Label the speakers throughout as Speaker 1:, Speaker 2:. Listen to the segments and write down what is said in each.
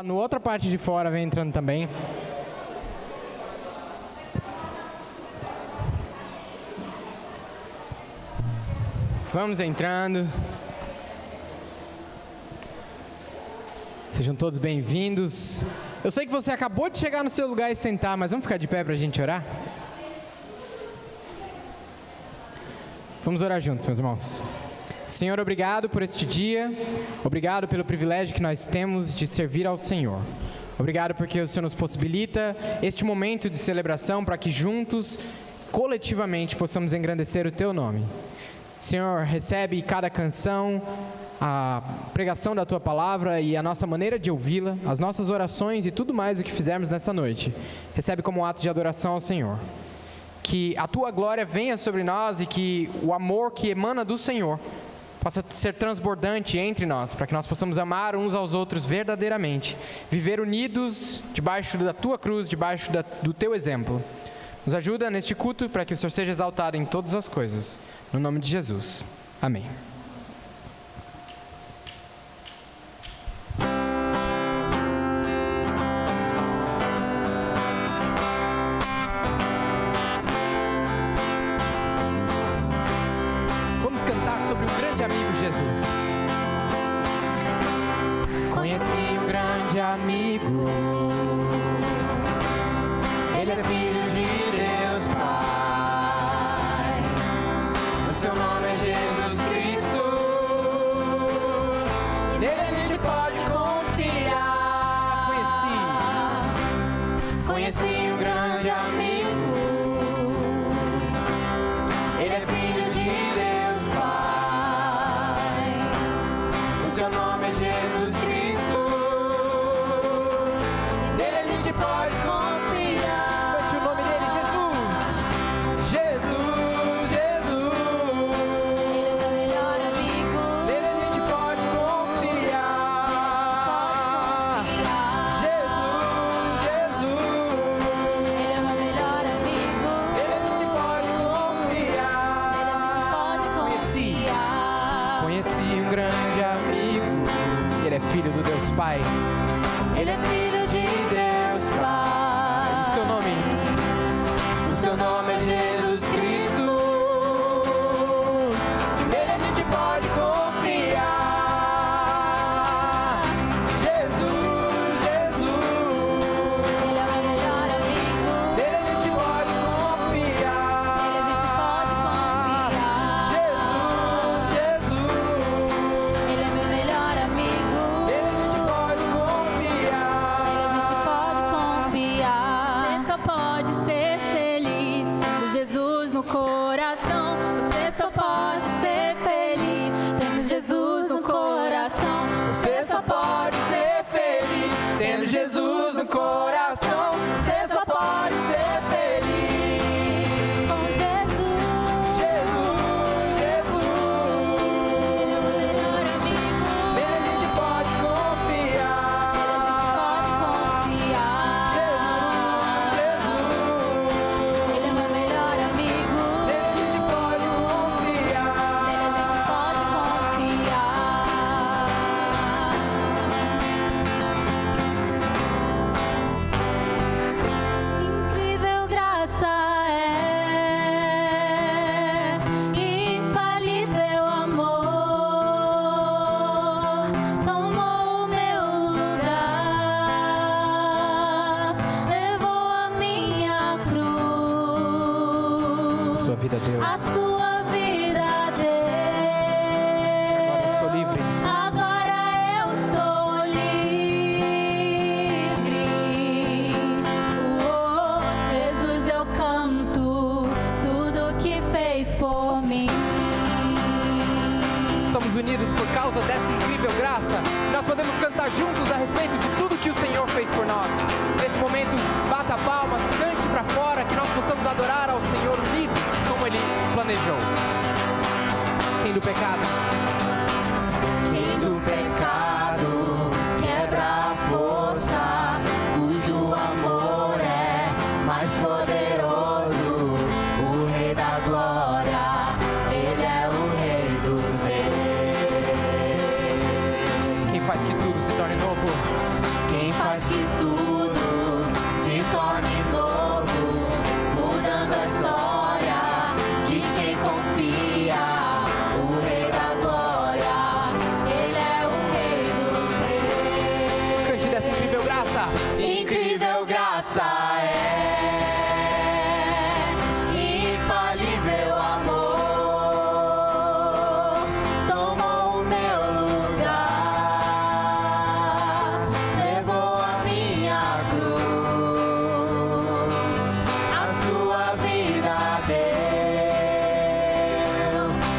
Speaker 1: No outra parte de fora vem entrando também. Vamos entrando. Sejam todos bem-vindos. Eu sei que você acabou de chegar no seu lugar e sentar, mas vamos ficar de pé para a gente orar? Vamos orar juntos, meus irmãos. Senhor, obrigado por este dia, obrigado pelo privilégio que nós temos de servir ao Senhor. Obrigado porque o Senhor nos possibilita este momento de celebração para que juntos, coletivamente, possamos engrandecer o Teu nome. Senhor, recebe cada canção, a pregação da Tua Palavra e a nossa maneira de ouvi-la, as nossas orações e tudo mais o que fizermos nessa noite. Recebe como um ato de adoração ao Senhor. Que a Tua glória venha sobre nós e que o amor que emana do Senhor possa ser transbordante entre nós, para que nós possamos amar uns aos outros verdadeiramente, viver unidos debaixo da Tua cruz, debaixo do Teu exemplo. Nos ajuda neste culto para que o Senhor seja exaltado em todas as coisas. No nome de Jesus. Amém. Vamos cantar sobre um grande amigo, Jesus. Conheci um grande amigo. Ele é filho de Deus Pai. O seu nome é Jesus Cristo. Nele a gente pode confiar. Conheci um grande amigo. Ele é filho de Deus Pai. O seu nome é Jesus Cristo. Nele a gente pode confiar. Filho do Deus Pai. Ele é filho de Deus Pai. O seu nome é Jesus Cristo. Nele a gente pode confiar. Jesus. Ele é o melhor amigo. Nele a gente pode confiar. Jesus. Ele é meu melhor amigo.
Speaker 2: Coração, você só pode ser feliz tendo Jesus no coração.
Speaker 1: Você só pode ser feliz tendo Jesus no coração. Você só pode ser feliz
Speaker 2: com Jesus.
Speaker 1: Jesus.
Speaker 2: Ele é o melhor amigo.
Speaker 1: Nele a gente pode confiar.
Speaker 2: Jesus. Ele é meu melhor amigo. Incrível graça é, infalível amor, tomou o meu lugar, levou a minha cruz.
Speaker 1: Sua vida deu.
Speaker 2: A sua vida deu.
Speaker 1: Agora eu sou livre.
Speaker 2: Agora eu sou livre. Oh, Jesus, eu canto tudo que fez por mim.
Speaker 1: Estamos unidos por causa desta incrível graça. Nós podemos cantar juntos a respeito de tudo que o Senhor fez por nós. Nesse momento, bata palmas, cante para fora, que nós possamos adorar ao Senhor unidos, como Ele planejou. Quem do pecado?
Speaker 2: Quem do pecado quebra a força, cujo amor é mais poderoso, o Rei da glória, Ele é o Rei dos reis.
Speaker 1: Quem faz que tudo se torne novo?
Speaker 2: Quem faz que tudo se torne novo, mudando a história de quem confia. O Rei da Glória, Ele é o Rei dos Reis.
Speaker 1: Cante dessa incrível graça.
Speaker 2: Incrível graça é infalível amor, tomou o meu lugar, levou a minha cruz, a sua vida deu,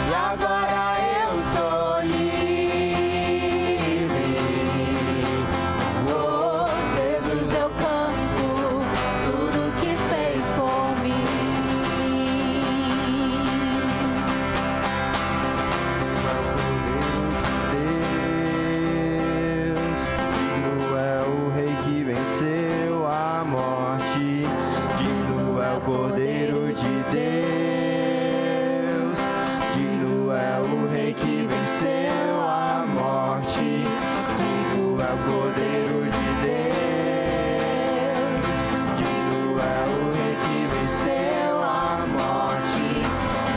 Speaker 2: e agora eu sou livre. Oh, Jesus, eu canto tudo que fez por mim.
Speaker 3: Deus, digno é o Rei que venceu a morte, digno é o Cordeiro de Deus, digno é o Rei que venceu a morte, digno é o Cordeiro de Deus, digno é o Rei que venceu a morte,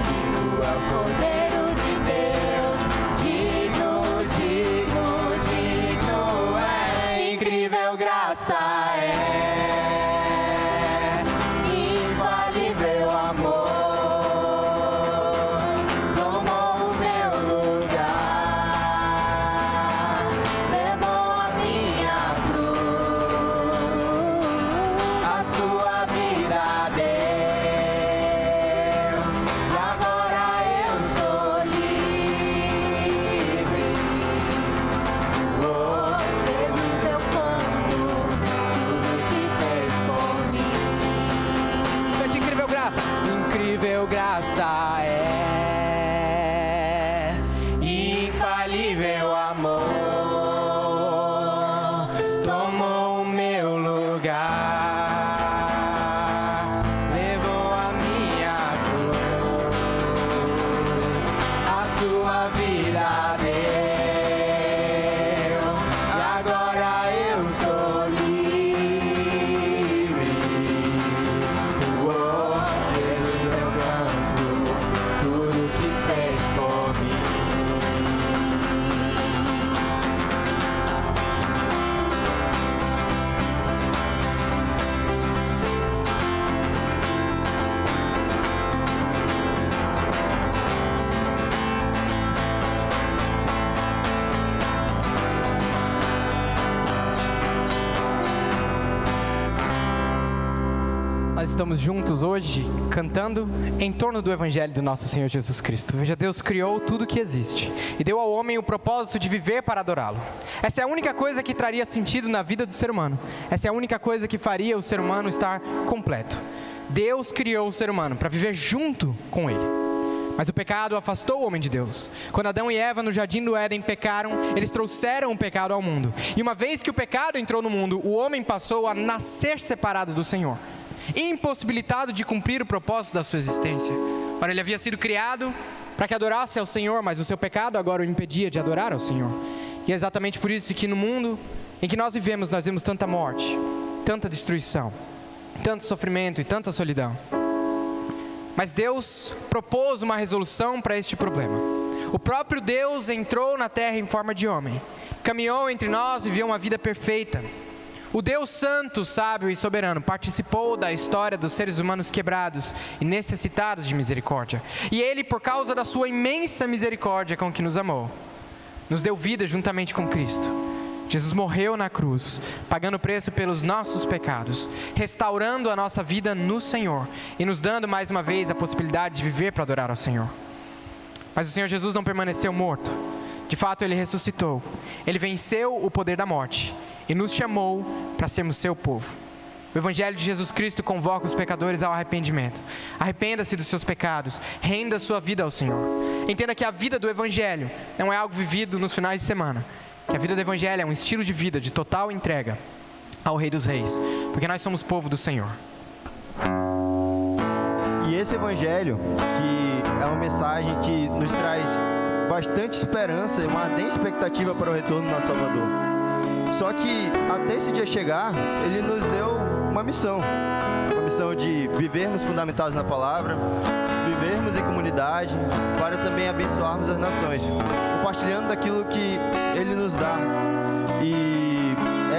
Speaker 3: digno é o Cordeiro de Deus, digno, digno, digno é. Incrível graça é, infalível amor, tomou o meu lugar, levou a minha cruz, a sua vida deu, e agora eu sou livre. Oh, Jesus, eu canto tudo que fez por mim.
Speaker 1: Cante incrível graça. Incrível graça é infalível amor, tomou o meu lugar, levou a minha cruz, a sua vida deu, e agora eu sou livre. Oh, Jesus, eu canto tudo que fez por mim. Nós estamos juntos hoje cantando em torno do Evangelho do nosso Senhor Jesus Cristo. Veja, Deus criou tudo que existe e deu ao homem o propósito de viver para adorá-lo. Essa é a única coisa que traria sentido na vida do ser humano. Essa é a única coisa que faria o ser humano estar completo. Deus criou o ser humano para viver junto com ele. Mas o pecado afastou o homem de Deus. Quando Adão e Eva no jardim do Éden pecaram, eles trouxeram o pecado ao mundo. E uma vez que o pecado entrou no mundo, o homem passou a nascer separado do Senhor, impossibilitado de cumprir o propósito da sua existência. Ora, ele havia sido criado para que adorasse ao Senhor, mas o seu pecado agora o impedia de adorar ao Senhor. E é exatamente por isso que no mundo em que nós vivemos tanta morte, tanta destruição, tanto sofrimento e tanta solidão. Mas Deus propôs uma resolução para este problema. O próprio Deus entrou na terra em forma de homem, caminhou entre nós e viveu uma vida perfeita. O Deus santo, sábio e soberano participou da história dos seres humanos quebrados e necessitados de misericórdia. E Ele, por causa da sua imensa misericórdia com que nos amou, nos deu vida juntamente com Cristo. Jesus morreu na cruz, pagando o preço pelos nossos pecados, restaurando a nossa vida no Senhor e nos dando mais uma vez a possibilidade de viver para adorar ao Senhor. Mas o Senhor Jesus não permaneceu morto. De fato, Ele ressuscitou. Ele venceu o poder da morte e nos chamou para sermos seu povo. O Evangelho de Jesus Cristo convoca os pecadores ao arrependimento. Arrependa-se dos seus pecados, renda sua vida ao Senhor. Entenda que a vida do Evangelho não é algo vivido nos finais de semana. Que a vida do Evangelho é um estilo de vida de total entrega ao Rei dos Reis, porque nós somos povo do Senhor.
Speaker 3: E esse Evangelho, que é uma mensagem que nos traz bastante esperança e uma ardente expectativa para o retorno do nosso Salvador. Só que até esse dia chegar, Ele nos deu uma missão de vivermos fundamentados na palavra, vivermos em comunidade, para também abençoarmos as nações, compartilhando daquilo que Ele nos dá. E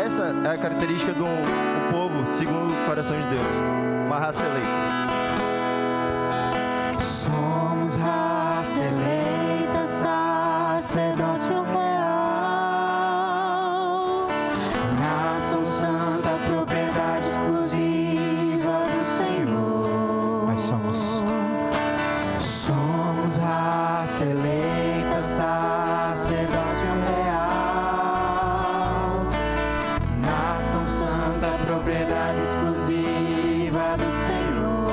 Speaker 3: essa é a característica do povo segundo o coração de Deus, uma raça eleita.
Speaker 2: Somos raça eleita, sacerdócio real, nação santa, propriedade exclusiva do Senhor.
Speaker 1: Nós somos
Speaker 2: raça eleita, sacerdócio real, nação santa, propriedade exclusiva do Senhor,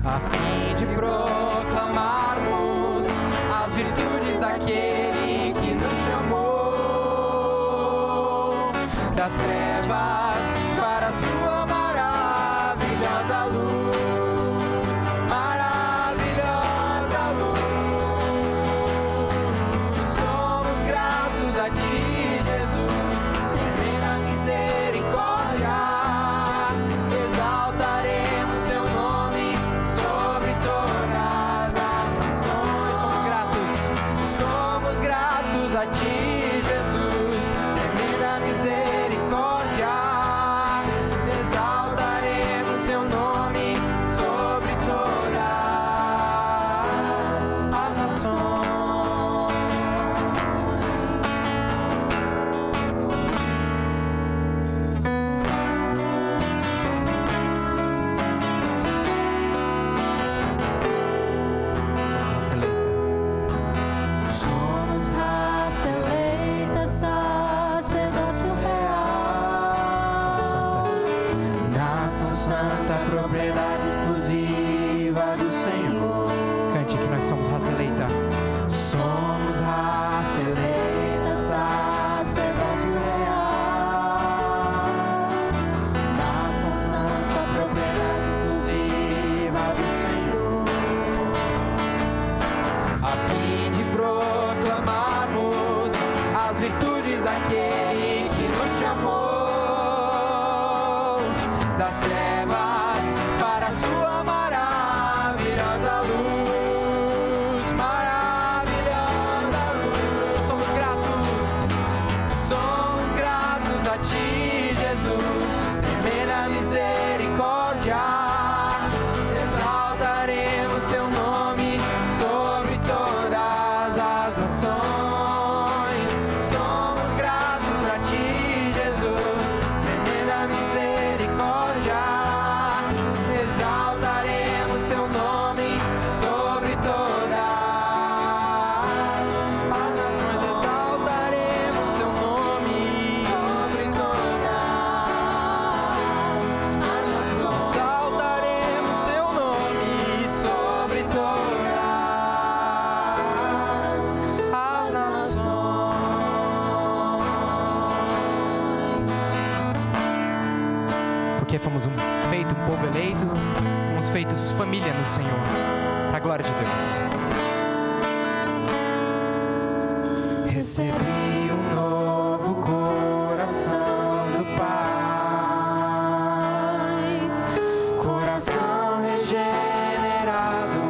Speaker 1: a fim de proclamarmos as virtudes daquele que nos chamou das trevas para a sua maravilhosa luz. Maravilhosa luz. Somos gratos a ti, Jesus, tremenda misericórdia. Exaltaremos seu nome sobre todas as nações. Somos gratos a ti, Jesus, tremenda misericórdia. Exaltaremos seu nome sobre todas as nações. Somos raça eleita.
Speaker 2: somos raça eleita, sacerdócio real, nação santa, propriedade exclusiva do Senhor.
Speaker 1: Cante que nós somos raça eleita.
Speaker 2: Somos raça eleita, sacerdócio real, nação santa, propriedade exclusiva do Senhor,
Speaker 1: A fim de proclamarmos as virtudes daquele que nos chamou das trevas para a sua maravilhosa luz. Maravilhosa luz. Somos gratos a ti, Jesus, tremenda misericórdia. Exaltaremos seu nome sobre todas as nações. Somos gratos a ti, Jesus, tremenda misericórdia. Exaltaremos seu nome sobre todas as nações. Exaltaremos seu nome sobre todas as nações. Exaltaremos seu nome sobre todas as nações. Porque fomos um povo eleito, fomos feitos família no Senhor, para a glória de Deus.
Speaker 2: recebi um novo coração do Pai, coração regenerado,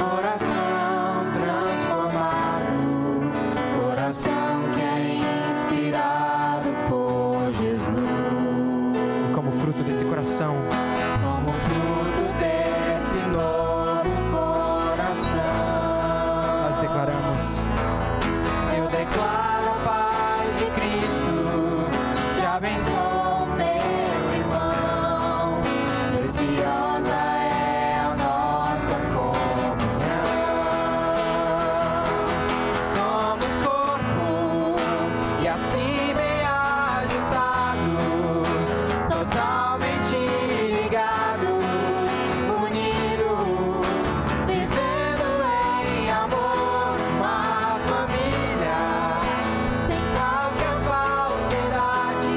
Speaker 2: coração transformado, coração que é inspirado por Jesus.
Speaker 1: E como fruto desse coração,
Speaker 2: Como fruto desse novo coração,
Speaker 1: nós declaramos:
Speaker 2: eu declaro a paz de Cristo, te abençoo, meu irmão. Preciosa é a nossa comunhão. Somos corpo e assim bem ajustados, totalmente ligados, unidos, vivendo em amor, uma família, sem qualquer falsidade.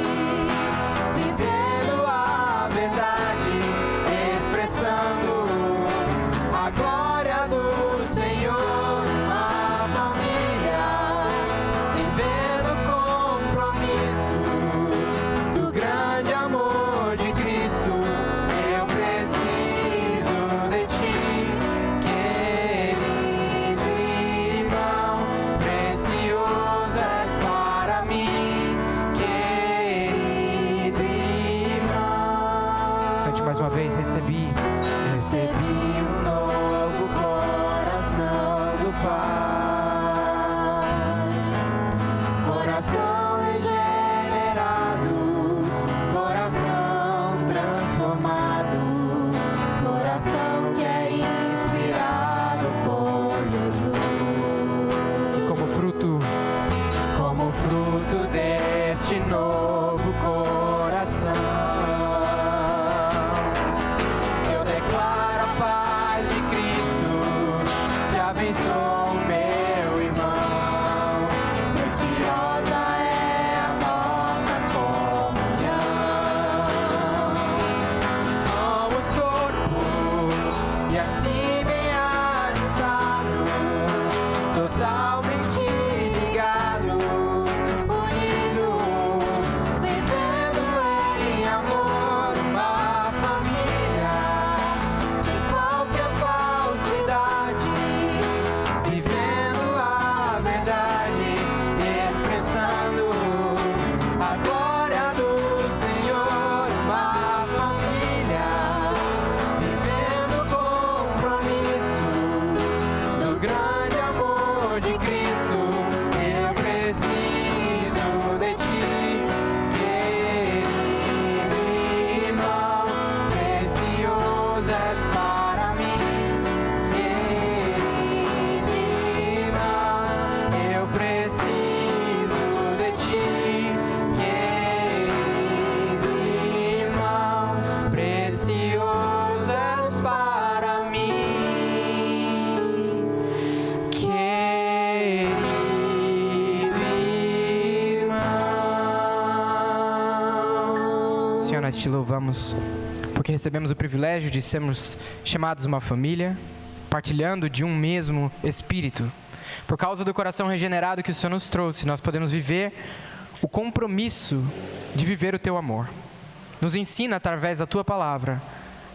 Speaker 3: abençoa o meu irmão. Preciosa é a nossa comunhão.
Speaker 1: Somos corpo e assim bem ajustado, totalmente ligados, unidos, vivendo em amor, uma família, sem qualquer falsidade, vivendo a verdade, expressando a glória do Senhor, uma família, vivendo o compromisso do grande amor de Cristo. Eu preciso de ti, querido irmão, precioso és para mim, querido irmão, eu preciso de ti, querido irmão, precioso és para mim, querido irmão. Senhor, nós te louvamos porque recebemos o privilégio de sermos chamados uma família, partilhando de um mesmo Espírito. Por causa do coração regenerado que o Senhor nos trouxe, nós podemos viver o compromisso de viver o Teu amor. Nos ensina, através da Tua palavra,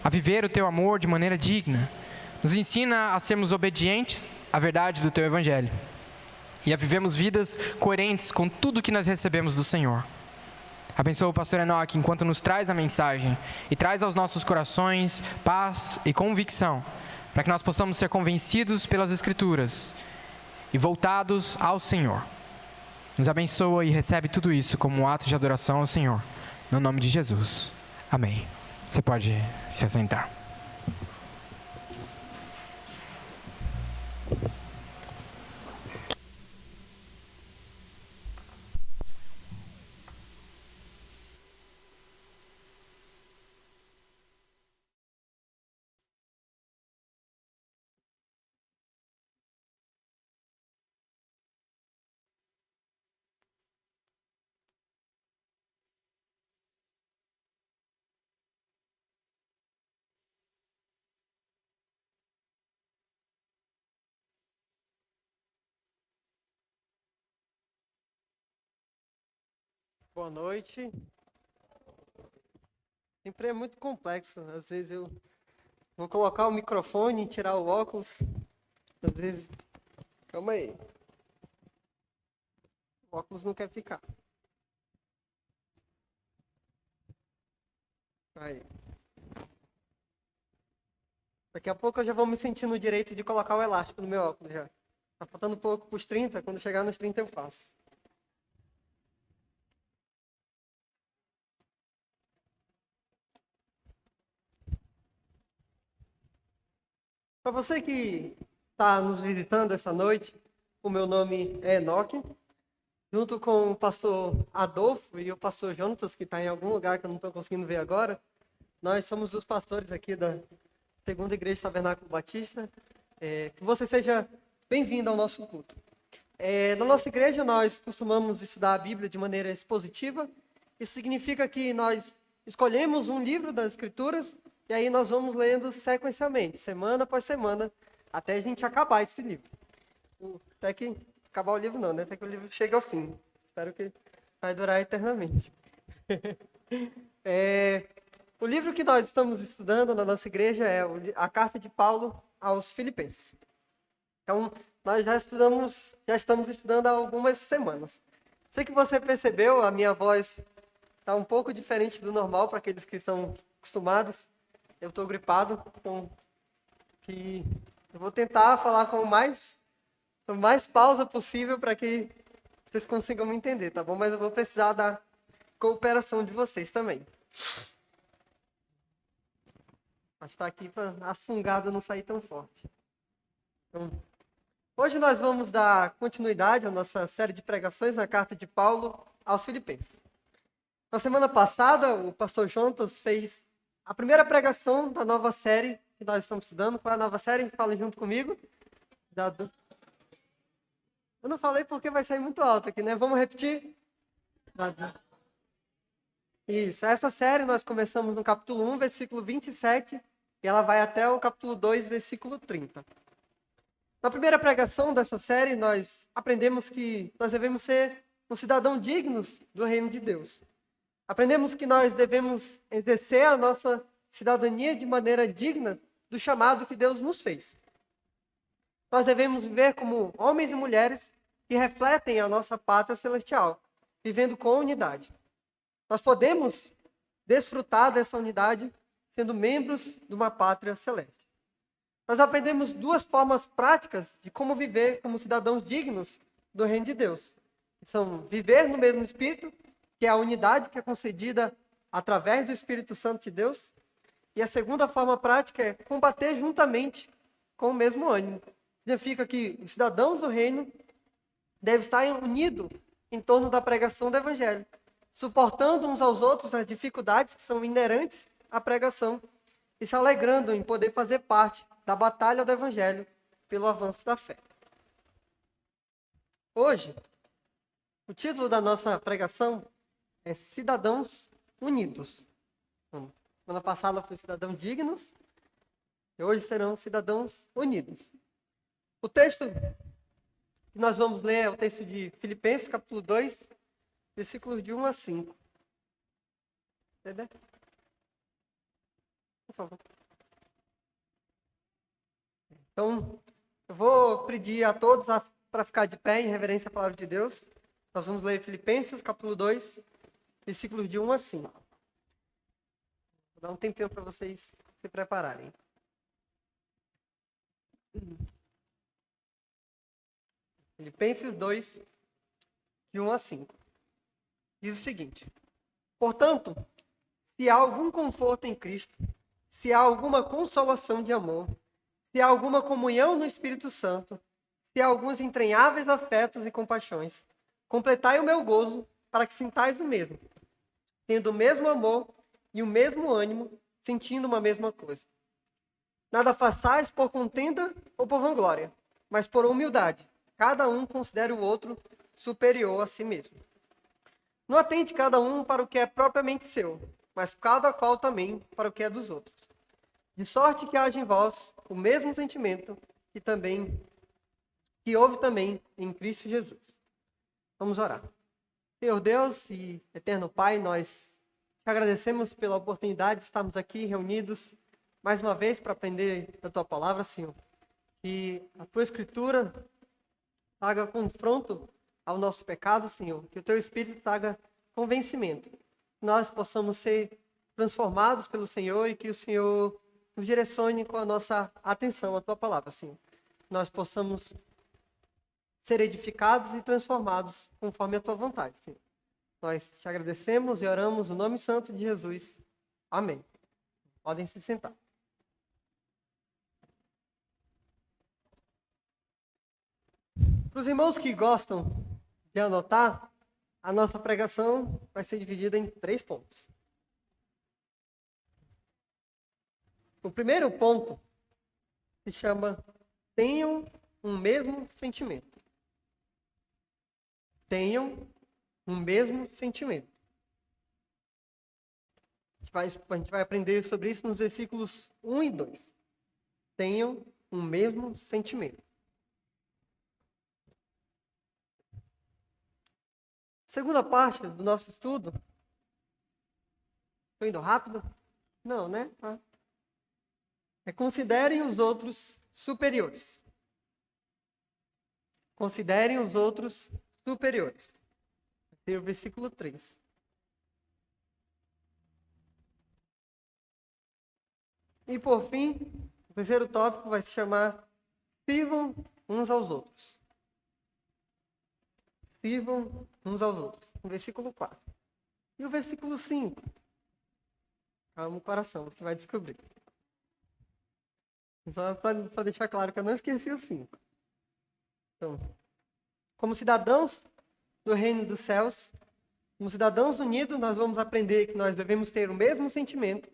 Speaker 1: a viver o Teu amor de maneira digna. Nos ensina a sermos obedientes à verdade do Teu Evangelho e a vivermos vidas coerentes com tudo que nós recebemos do Senhor. Abençoa o pastor Enoque enquanto nos traz a mensagem e traz aos nossos corações paz e convicção, para que nós possamos ser convencidos pelas Escrituras e voltados ao Senhor. Nos abençoa e recebe tudo isso como um ato de adoração ao Senhor, no nome de Jesus. Amém. Você pode se assentar.
Speaker 4: Boa noite. Sempre é muito complexo. Às vezes eu vou colocar o microfone e tirar o óculos. Às vezes. Calma aí. O óculos não quer ficar. Aí. Daqui a pouco eu já vou me sentir no direito de colocar o elástico no meu óculos já. Tá faltando pouco para os 30. Quando chegar nos 30 eu faço. Para você que está nos visitando essa noite, o meu nome é Enoque, junto com o pastor Adolfo e o pastor Jonatas, que está em algum lugar que eu não estou conseguindo ver agora. Nós somos os pastores aqui da Segunda Igreja Tabernáculo Batista. Que você seja bem-vindo ao nosso culto. Na nossa igreja, nós costumamos estudar a Bíblia de maneira expositiva. Isso significa que nós escolhemos um livro das Escrituras e aí nós vamos lendo sequencialmente, semana após semana, até a gente acabar esse livro. Até que acabar o livro não, né? Até que o livro chegue ao fim. Espero que vai durar eternamente. O livro que nós estamos estudando na nossa igreja é a Carta de Paulo aos Filipenses. Então, nós já estamos estudando há algumas semanas. Sei que você percebeu, a minha voz está um pouco diferente do normal para aqueles que estão acostumados. Eu estou gripado, então eu vou tentar falar com mais pausa possível para que vocês consigam me entender, tá bom? Mas eu vou precisar da cooperação de vocês também. Mas está aqui para as fungadas não sair tão forte. Então, hoje nós vamos dar continuidade à nossa série de pregações na carta de Paulo aos Filipenses. Na semana passada, o pastor Jonatas fez a primeira pregação da nova série que nós estamos estudando. Qual é a nova série? Falem junto comigo. cidadão. Eu não falei porque vai sair muito alto aqui, né? Vamos repetir? Cidadão. Isso, essa série nós começamos no capítulo 1, versículo 27, e ela vai até o capítulo 2, versículo 30. Na primeira pregação dessa série, nós aprendemos que nós devemos ser um cidadão dignos do reino de Deus. Aprendemos que nós devemos exercer a nossa cidadania de maneira digna do chamado que Deus nos fez. Nós devemos viver como homens e mulheres que refletem a nossa pátria celestial, vivendo com unidade. Nós podemos desfrutar dessa unidade sendo membros de uma pátria celeste. Nós aprendemos duas formas práticas de como viver como cidadãos dignos do reino de Deus. São viver no mesmo Espírito, que é a unidade que é concedida através do Espírito Santo de Deus. E a segunda forma prática é combater juntamente com o mesmo ânimo. Significa que os cidadãos do reino devem estar unidos em torno da pregação do Evangelho, suportando uns aos outros as dificuldades que são inerentes à pregação e se alegrando em poder fazer parte da batalha do Evangelho pelo avanço da fé. Hoje, o título da nossa pregação é Cidadãos Unidos. Semana passada foi Cidadãos Dignos e hoje serão Cidadãos Unidos. O texto que nós vamos ler é o texto de Filipenses, capítulo 2, versículos de 1 a 5. Entendeu? Por favor. Então, eu vou pedir a todos para ficar de pé em reverência à palavra de Deus. Nós vamos ler Filipenses, capítulo 2, versículos de 1 a 5. Vou dar um tempinho para vocês se prepararem. Filipenses 2, de 1 a 5. Diz o seguinte: portanto, se há algum conforto em Cristo, se há alguma consolação de amor, se há alguma comunhão no Espírito Santo, se há alguns entranháveis afetos e compaixões, completai o meu gozo, para que sintais o mesmo, tendo o mesmo amor e o mesmo ânimo, sentindo uma mesma coisa. Nada façais por contenda ou por vanglória, mas por humildade. Cada um considere o outro superior a si mesmo. Não atente cada um para o que é propriamente seu, mas cada qual também para o que é dos outros. De sorte que haja em vós o mesmo sentimento que houve também em Cristo Jesus. Vamos orar. Senhor Deus e eterno Pai, nós te agradecemos pela oportunidade de estarmos aqui reunidos mais uma vez para aprender da tua palavra, Senhor. Que a tua escritura traga confronto ao nosso pecado, Senhor. Que o teu Espírito traga convencimento. Que nós possamos ser transformados pelo Senhor e que o Senhor nos direcione com a nossa atenção à tua palavra, Senhor. Que nós possamos ser edificados e transformados conforme a tua vontade, Senhor. Nós te agradecemos e oramos no nome santo de Jesus. Amém. Podem se sentar. Para os irmãos que gostam de anotar, a nossa pregação vai ser dividida em 3 pontos. O primeiro ponto se chama Tenham um mesmo sentimento. Tenham um mesmo sentimento. A gente vai aprender sobre isso nos versículos 1 e 2. Tenham um mesmo sentimento. Segunda parte do nosso estudo. Estou indo rápido? Não, né? Considerem os outros superiores. Considerem os outros superiores. Tem o versículo 3. E por fim, o terceiro tópico vai se chamar Sirvam uns aos outros. Sirvam uns aos outros. No versículo 4. E o versículo 5. Calma o coração, você vai descobrir. Só para deixar claro que eu não esqueci o 5. Então, como cidadãos do reino dos céus, como cidadãos unidos, nós vamos aprender que nós devemos ter o mesmo sentimento,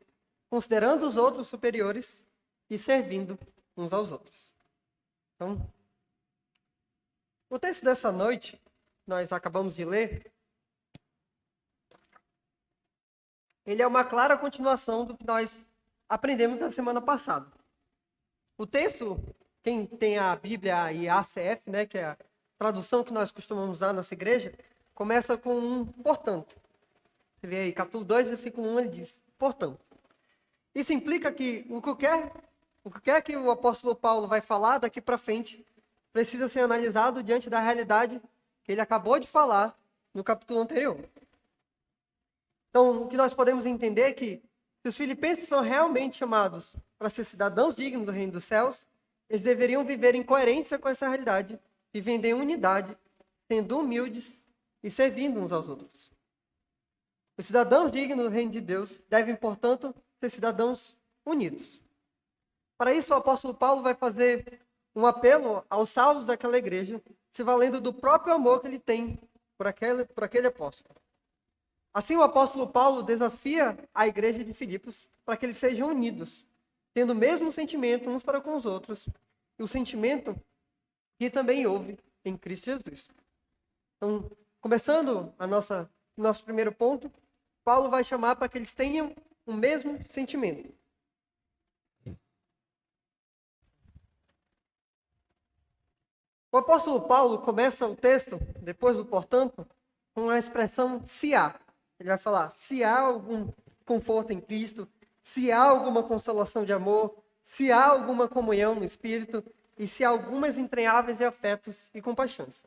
Speaker 4: considerando os outros superiores e servindo uns aos outros. Então, O texto dessa noite, nós acabamos de ler, ele é uma clara continuação do que nós aprendemos na semana passada. O texto, quem tem a Bíblia e a ACF, né, que é a tradução que nós costumamos usar na nossa igreja, começa com um portanto. Você vê aí, capítulo 2, versículo 1, ele diz, portanto. Isso implica que o que quer que o apóstolo Paulo vai falar daqui para frente precisa ser analisado diante da realidade que ele acabou de falar no capítulo anterior. Então, o que nós podemos entender é que se os filipenses são realmente chamados para ser cidadãos dignos do reino dos céus, eles deveriam viver em coerência com essa realidade, vivendo em unidade, sendo humildes e servindo uns aos outros. Os cidadãos dignos do reino de Deus devem, portanto, ser cidadãos unidos. Para isso, o apóstolo Paulo vai fazer um apelo aos salvos daquela igreja, se valendo do próprio amor que ele tem por aquele apóstolo. Assim, o apóstolo Paulo desafia a igreja de Filipos para que eles sejam unidos, tendo o mesmo sentimento uns para com os outros, e o sentimento que também houve em Cristo Jesus. Então, começando nosso primeiro ponto, Paulo vai chamar para que eles tenham o mesmo sentimento. O apóstolo Paulo começa o texto, depois do portanto, com a expressão se há. Ele vai falar se há algum conforto em Cristo, se há alguma consolação de amor, se há alguma comunhão no Espírito e se há algumas entranháveis afetos e compaixões.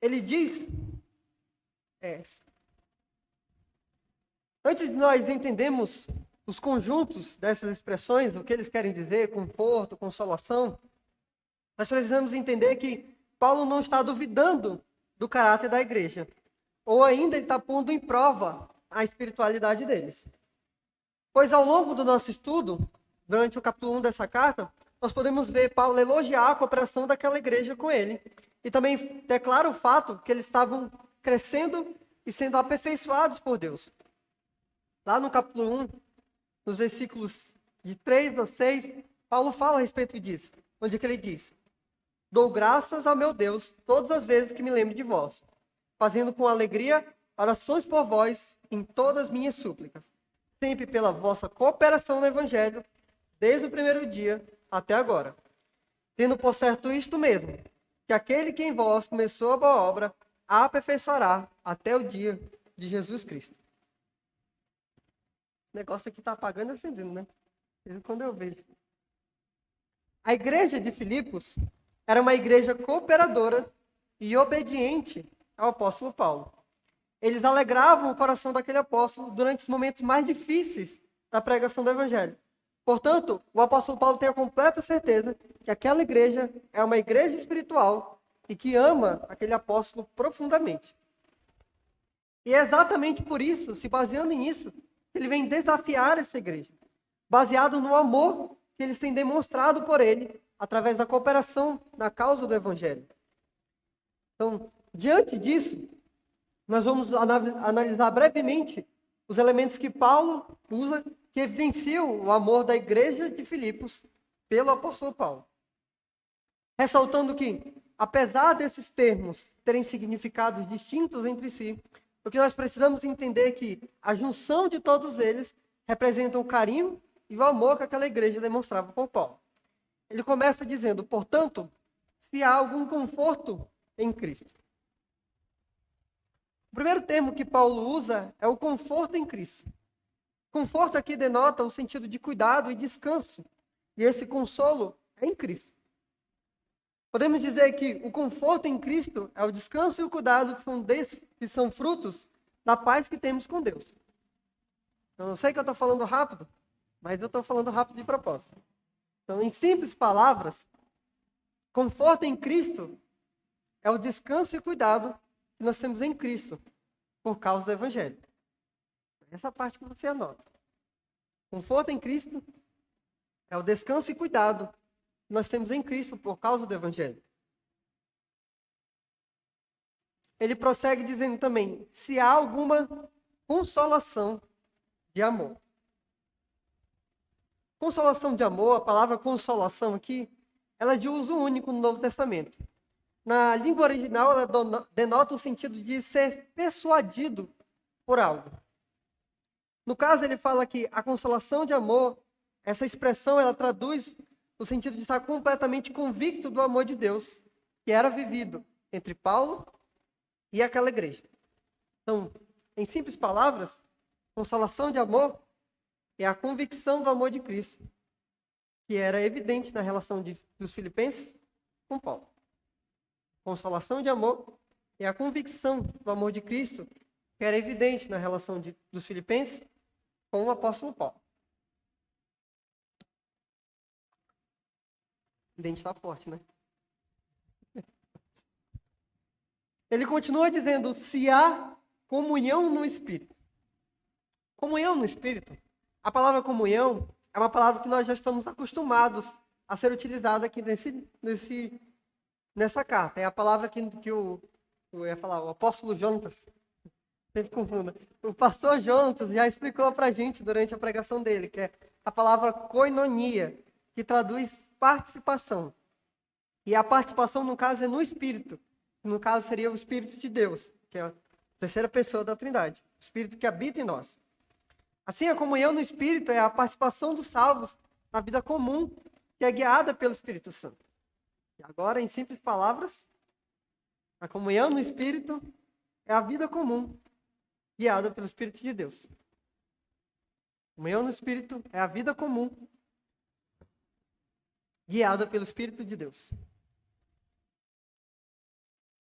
Speaker 4: Ele diz, antes de nós entendermos os conjuntos dessas expressões, o que eles querem dizer, conforto, consolação, nós precisamos entender que Paulo não está duvidando do caráter da igreja, ou ainda ele está pondo em prova a espiritualidade deles. Pois ao longo do nosso estudo, durante o capítulo 1 dessa carta, nós podemos ver Paulo elogiar a cooperação daquela igreja com ele, e também declara o fato que eles estavam crescendo e sendo aperfeiçoados por Deus. Lá no capítulo 1, nos versículos de 3 a 6, Paulo fala a respeito disso, onde que ele diz: dou graças ao meu Deus todas as vezes que me lembro de vós, fazendo com alegria orações por vós em todas as minhas súplicas, sempre pela vossa cooperação no Evangelho, desde o primeiro dia até agora. Tendo por certo isto mesmo, que aquele que em vós começou a boa obra, a aperfeiçoará até o dia de Jesus Cristo. O negócio aqui está apagando e acendendo, né? Quando eu vejo. A igreja de Filipos era uma igreja cooperadora e obediente ao apóstolo Paulo. Eles alegravam o coração daquele apóstolo durante os momentos mais difíceis da pregação do evangelho. Portanto, o apóstolo Paulo tem a completa certeza que aquela igreja é uma igreja espiritual e que ama aquele apóstolo profundamente. E é exatamente por isso, se baseando nisso, que ele vem desafiar essa igreja, baseado no amor que eles têm demonstrado por ele, através da cooperação na causa do Evangelho. Então, diante disso, nós vamos analisar brevemente os elementos que Paulo usa, que evidenciam o amor da igreja de Filipos pelo apóstolo Paulo. Ressaltando que, apesar desses termos terem significados distintos entre si, o que nós precisamos entender é que a junção de todos eles representa o carinho e o amor que aquela igreja demonstrava por Paulo. Ele começa dizendo, portanto, se há algum conforto em Cristo. O primeiro termo que Paulo usa é o conforto em Cristo. Conforto aqui denota o sentido de cuidado e descanso. E esse consolo é em Cristo. Podemos dizer que o conforto em Cristo é o descanso e o cuidado que são frutos da paz que temos com Deus. Eu sei que eu estou falando rápido, mas eu estou falando rápido de propósito. Então, em simples palavras, conforto em Cristo é o descanso e cuidado que nós temos em Cristo por causa do Evangelho. Essa parte que você anota. Conforto em Cristo é o descanso e cuidado que nós temos em Cristo por causa do Evangelho. Ele prossegue dizendo também, se há alguma consolação de amor. Consolação de amor, a palavra consolação aqui, ela é de uso único no Novo Testamento. Na língua original, ela denota o sentido de ser persuadido por algo. No caso, ele fala que a consolação de amor, essa expressão, ela traduz o sentido de estar completamente convicto do amor de Deus, que era vivido entre Paulo e aquela igreja. Então, em simples palavras, consolação de amor é a convicção do amor de Cristo, que era evidente na relação dos filipenses com Paulo. Consolação de amor é a convicção do amor de Cristo, que era evidente na relação dos filipenses com o apóstolo Paulo. O dente está forte, né? Ele continua dizendo, se há comunhão no Espírito. Comunhão no Espírito. A palavra comunhão é uma palavra que nós já estamos acostumados a ser utilizada aqui nessa carta. É a palavra que eu ia falar, o apóstolo Jonatas, sempre confunda. O pastor Jonatas já explicou para a gente durante a pregação dele, que é a palavra koinonia, que traduz participação. E a participação, no caso, é no Espírito. No caso, seria o Espírito de Deus, que é a terceira pessoa da Trindade. O Espírito que habita em nós. Assim, a comunhão no Espírito é a participação dos salvos na vida comum, que é guiada pelo Espírito Santo. E agora, em simples palavras, a comunhão no Espírito é a vida comum, guiada pelo Espírito de Deus. A comunhão no Espírito é a vida comum, guiada pelo Espírito de Deus.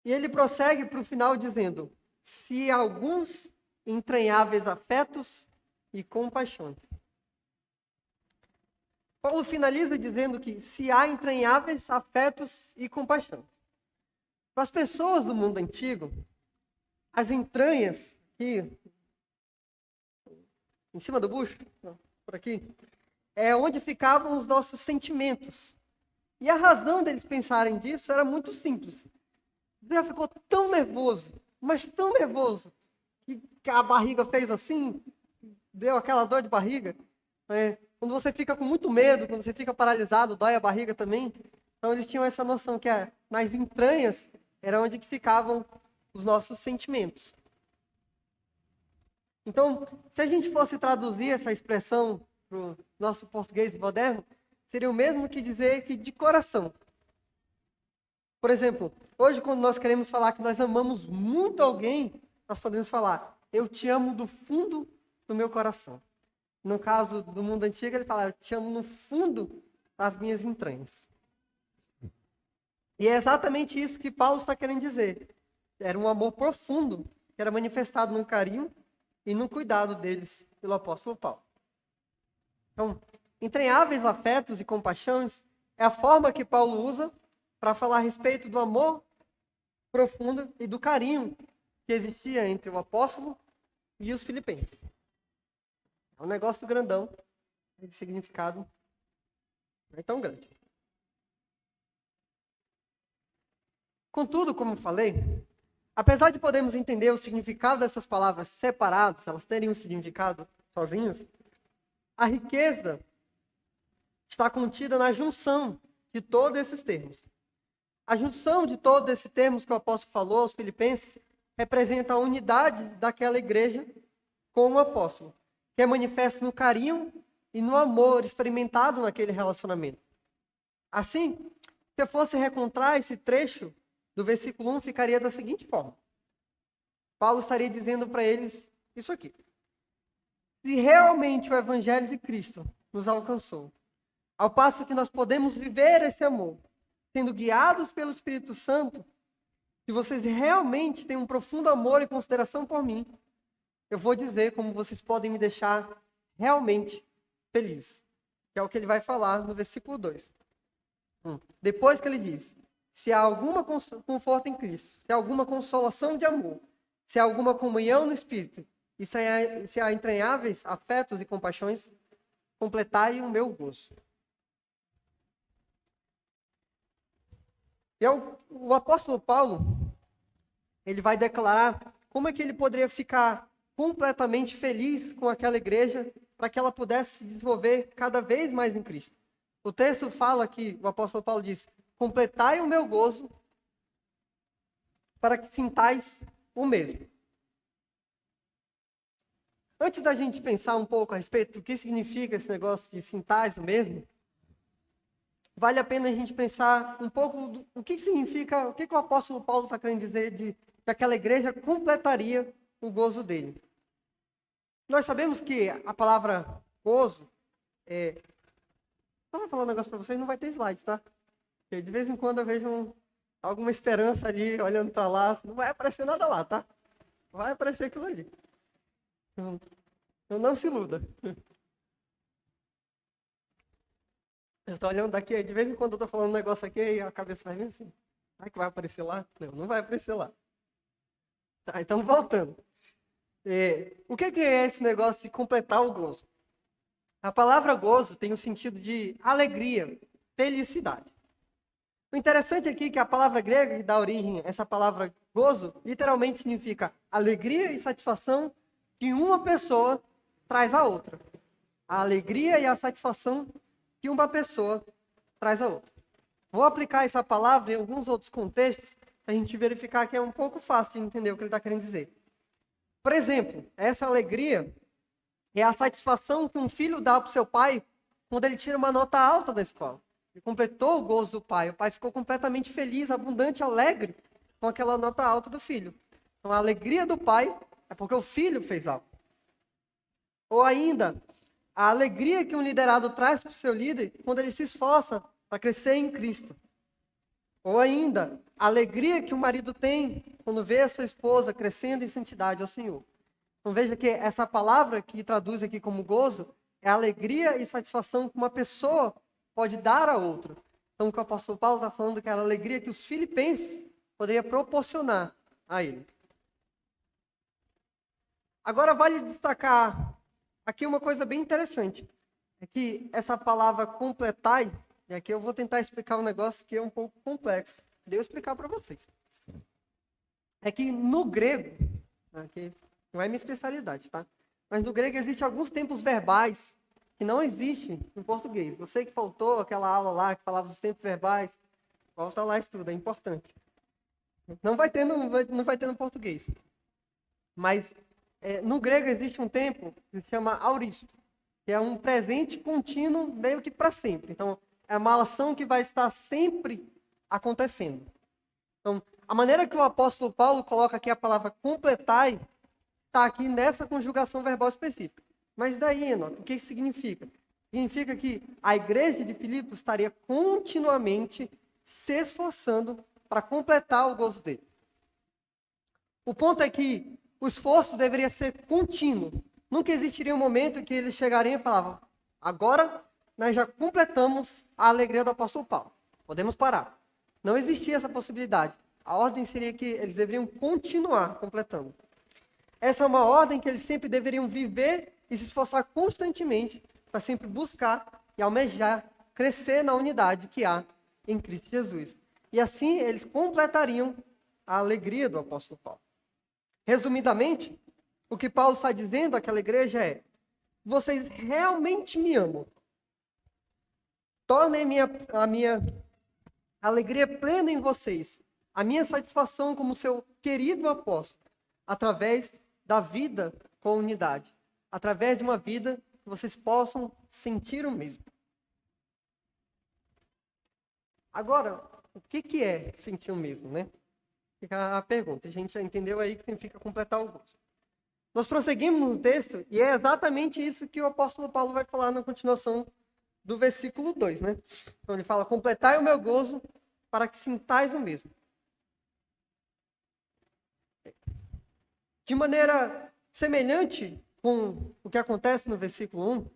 Speaker 4: E ele prossegue para o final dizendo, se alguns entranháveis afetos e compaixões. Paulo finaliza dizendo que se há entranháveis afetos e compaixão. Para as pessoas do mundo antigo, as entranhas, aqui, em cima do bucho, por aqui, é onde ficavam os nossos sentimentos. E a razão deles pensarem disso era muito simples. Você já ficou tão nervoso, mas tão nervoso, que a barriga fez assim, deu aquela dor de barriga. Quando você fica com muito medo, quando você fica paralisado, dói a barriga também. Então eles tinham essa noção que nas entranhas era onde que ficavam os nossos sentimentos. Então, se a gente fosse traduzir essa expressão para o nosso português moderno, seria o mesmo que dizer que de coração. Por exemplo, hoje quando nós queremos falar que nós amamos muito alguém, nós podemos falar, eu te amo do fundo do meu coração. No caso do mundo antigo, ele fala, eu te amo no fundo das minhas entranhas. E é exatamente isso que Paulo está querendo dizer. Era um amor profundo, que era manifestado no carinho e no cuidado deles pelo apóstolo Paulo. Então, entranháveis afetos e compaixões é a forma que Paulo usa para falar a respeito do amor profundo e do carinho que existia entre o apóstolo e os filipenses. É um negócio grandão, de significado não é tão grande. Contudo, como falei, apesar de podermos entender o significado dessas palavras separadas, elas terem um significado sozinhas, a riqueza está contida na junção de todos esses termos. A junção de todos esses termos que o apóstolo falou aos filipenses representa a unidade daquela igreja com o apóstolo, que é manifesto no carinho e no amor experimentado naquele relacionamento. Assim, se eu fosse recontrar esse trecho do versículo 1, ficaria da seguinte forma. Paulo estaria dizendo para eles isso aqui. Se realmente o evangelho de Cristo nos alcançou, ao passo que nós podemos viver esse amor, sendo guiados pelo Espírito Santo, se vocês realmente têm um profundo amor e consideração por mim, eu vou dizer como vocês podem me deixar realmente feliz. Que é o que ele vai falar no versículo 2. Depois que ele diz, se há alguma conforto em Cristo, se há alguma consolação de amor, se há alguma comunhão no Espírito, e se há entranháveis afetos e compaixões, completai o meu gozo. E o apóstolo Paulo, ele vai declarar como é que ele poderia ficar completamente feliz com aquela igreja para que ela pudesse se desenvolver cada vez mais em Cristo. O texto fala que o apóstolo Paulo diz: completai o meu gozo para que sintais o mesmo. Antes da gente pensar um pouco a respeito do que significa esse negócio de sintais o mesmo, vale a pena a gente pensar um pouco o que significa, o que o apóstolo Paulo está querendo dizer de que aquela igreja completaria o gozo dele. Nós sabemos que a palavra gozo só vou falar um negócio para vocês, não vai ter slide, tá? Porque de vez em quando eu vejo alguma esperança ali, olhando para lá, não vai aparecer nada lá, tá? Vai aparecer aquilo ali. Então não se iluda. Eu estou olhando daqui, de vez em quando eu estou falando um negócio aqui, e a cabeça vai vir assim. Será que vai aparecer lá? Não, não vai aparecer lá. Tá, então voltando. O que é esse negócio de completar o gozo? A palavra gozo tem o sentido de alegria, felicidade. O interessante aqui é que a palavra grega que dá origem a essa palavra gozo, literalmente significa alegria e satisfação que uma pessoa traz à outra. A alegria e a satisfação que uma pessoa traz à outra. Vou aplicar essa palavra em alguns outros contextos para a gente verificar que é um pouco fácil de entender o que ele está querendo dizer. Por exemplo, essa alegria é a satisfação que um filho dá para o seu pai quando ele tira uma nota alta da escola. Ele completou o gozo do pai. O pai ficou completamente feliz, abundante, alegre com aquela nota alta do filho. Então a alegria do pai é porque o filho fez algo. Ou ainda, a alegria que um liderado traz para o seu líder quando ele se esforça para crescer em Cristo. Ou ainda, a alegria que o marido tem quando vê a sua esposa crescendo em santidade ao Senhor. Então veja que essa palavra que traduz aqui como gozo é a alegria e satisfação que uma pessoa pode dar a outra. Então o que o apóstolo Paulo está falando que era a alegria que os filipenses poderiam proporcionar a ele. Agora vale destacar aqui uma coisa bem interessante. É que essa palavra completai, e aqui eu vou tentar explicar um negócio que é um pouco complexo. Devo explicar para vocês. É que no grego, aqui não é minha especialidade, tá? Mas no grego existem alguns tempos verbais que não existem em português. Você que faltou aquela aula lá que falava dos tempos verbais, volta lá e estuda, é importante. Não vai ter no português. Mas no grego existe um tempo que se chama auristo, que é um presente contínuo meio que para sempre. Então, é uma ação que vai estar sempre acontecendo. Então, a maneira que o apóstolo Paulo coloca aqui a palavra completai, está aqui nessa conjugação verbal específica. Mas daí, Enoque, o que isso significa? Significa que a igreja de Filipos estaria continuamente se esforçando para completar o gozo dele. O ponto é que o esforço deveria ser contínuo. Nunca existiria um momento que eles chegariam e falavam: agora nós já completamos a alegria do apóstolo Paulo. Podemos parar. Não existia essa possibilidade. A ordem seria que eles deveriam continuar completando. Essa é uma ordem que eles sempre deveriam viver e se esforçar constantemente para sempre buscar e almejar crescer na unidade que há em Cristo Jesus. E assim eles completariam a alegria do apóstolo Paulo. Resumidamente, o que Paulo está dizendo àquela igreja é: vocês realmente me amam. Tornem a minha alegria plena em vocês, a minha satisfação como seu querido apóstolo, através da vida com unidade, através de uma vida que vocês possam sentir o mesmo. Agora, o que é sentir o mesmo, né? Fica a pergunta. A gente já entendeu aí que significa completar o gozo. Nós prosseguimos no texto e é exatamente isso que o apóstolo Paulo vai falar na continuação do versículo 2, né? Então ele fala: completai o meu gozo para que sintais o mesmo. De maneira semelhante com o que acontece no versículo 1,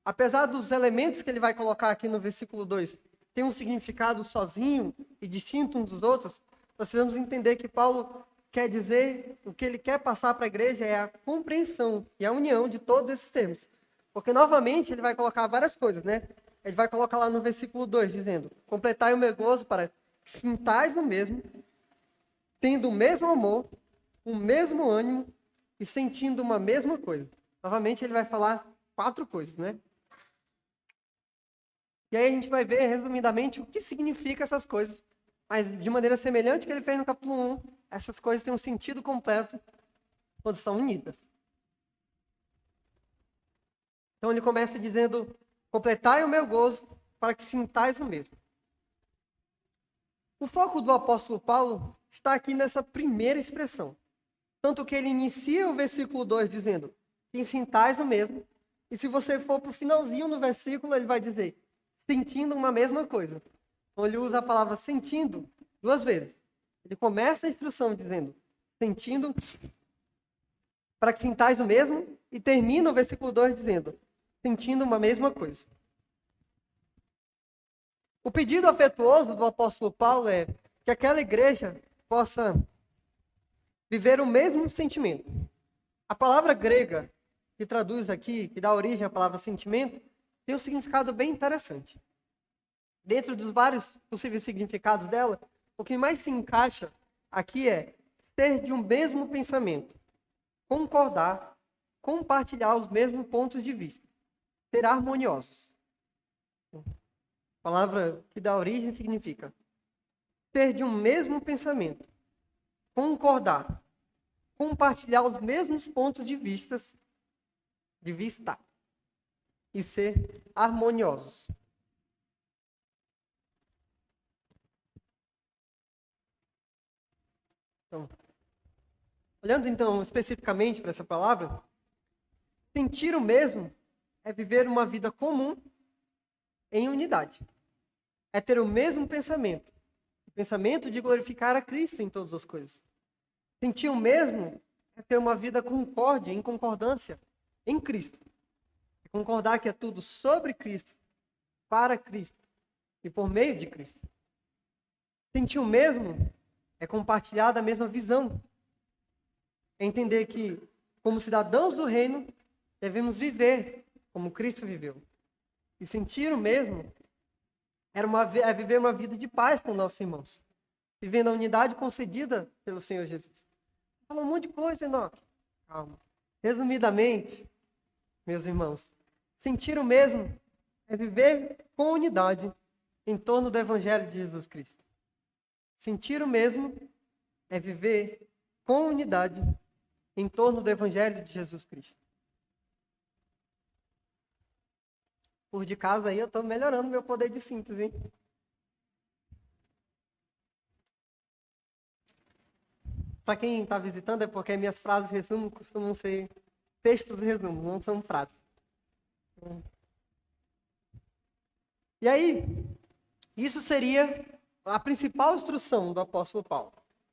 Speaker 4: apesar dos elementos que ele vai colocar aqui no versículo 2 ter um significado sozinho e distinto uns dos outros, nós precisamos entender que Paulo quer dizer, o que ele quer passar para a igreja é a compreensão e a união de todos esses termos. Porque, novamente, ele vai colocar várias coisas, né? Ele vai colocar lá no versículo 2, dizendo: completai o meu gozo para que sintais o mesmo, tendo o mesmo amor, o mesmo ânimo e sentindo uma mesma coisa. Novamente, ele vai falar 4 coisas, né? E aí a gente vai ver, resumidamente, o que significa essas coisas. Mas de maneira semelhante que ele fez no capítulo 1, essas coisas têm um sentido completo quando são unidas. Então ele começa dizendo: completai o meu gozo para que sintais o mesmo. O foco do apóstolo Paulo está aqui nessa primeira expressão. Tanto que ele inicia o versículo 2 dizendo que sintais o mesmo. E se você for para o finalzinho no versículo, ele vai dizer sentindo uma mesma coisa. Então ele usa a palavra sentindo 2 vezes. Ele começa a instrução dizendo sentindo para que sintais o mesmo. E termina o versículo 2 dizendo sentindo uma mesma coisa. O pedido afetuoso do apóstolo Paulo é que aquela igreja possa viver o mesmo sentimento. A palavra grega que traduz aqui, que dá origem à palavra sentimento, tem um significado bem interessante. Dentro dos vários possíveis significados dela, o que mais se encaixa aqui é ser de um mesmo pensamento, concordar, compartilhar os mesmos pontos de vista, ser harmoniosos. A palavra que dá origem significa ser de um mesmo pensamento, concordar, compartilhar os mesmos pontos de vista e ser harmoniosos. Então, olhando então especificamente para essa palavra, sentir o mesmo é viver uma vida comum em unidade. É ter o mesmo pensamento. O pensamento de glorificar a Cristo em todas as coisas. Sentir o mesmo é ter uma vida concórdia, em concordância em Cristo. É concordar que é tudo sobre Cristo, para Cristo e por meio de Cristo. Sentir o mesmo é compartilhar da mesma visão. É entender que, como cidadãos do reino, devemos viver como Cristo viveu. E sentir o mesmo é viver uma vida de paz com nossos irmãos. Vivendo a unidade concedida pelo Senhor Jesus. Fala um monte de coisa, Enoque. Calma. Resumidamente, meus irmãos, sentir o mesmo é viver com unidade em torno do Evangelho de Jesus Cristo. Sentir o mesmo é viver com unidade em torno do Evangelho de Jesus Cristo. Por de casa aí eu estou melhorando meu poder de síntese, hein? Para quem está visitando é porque minhas frases resumo costumam ser textos resumo, não são frases. E aí, isso seria a principal instrução do apóstolo Paulo.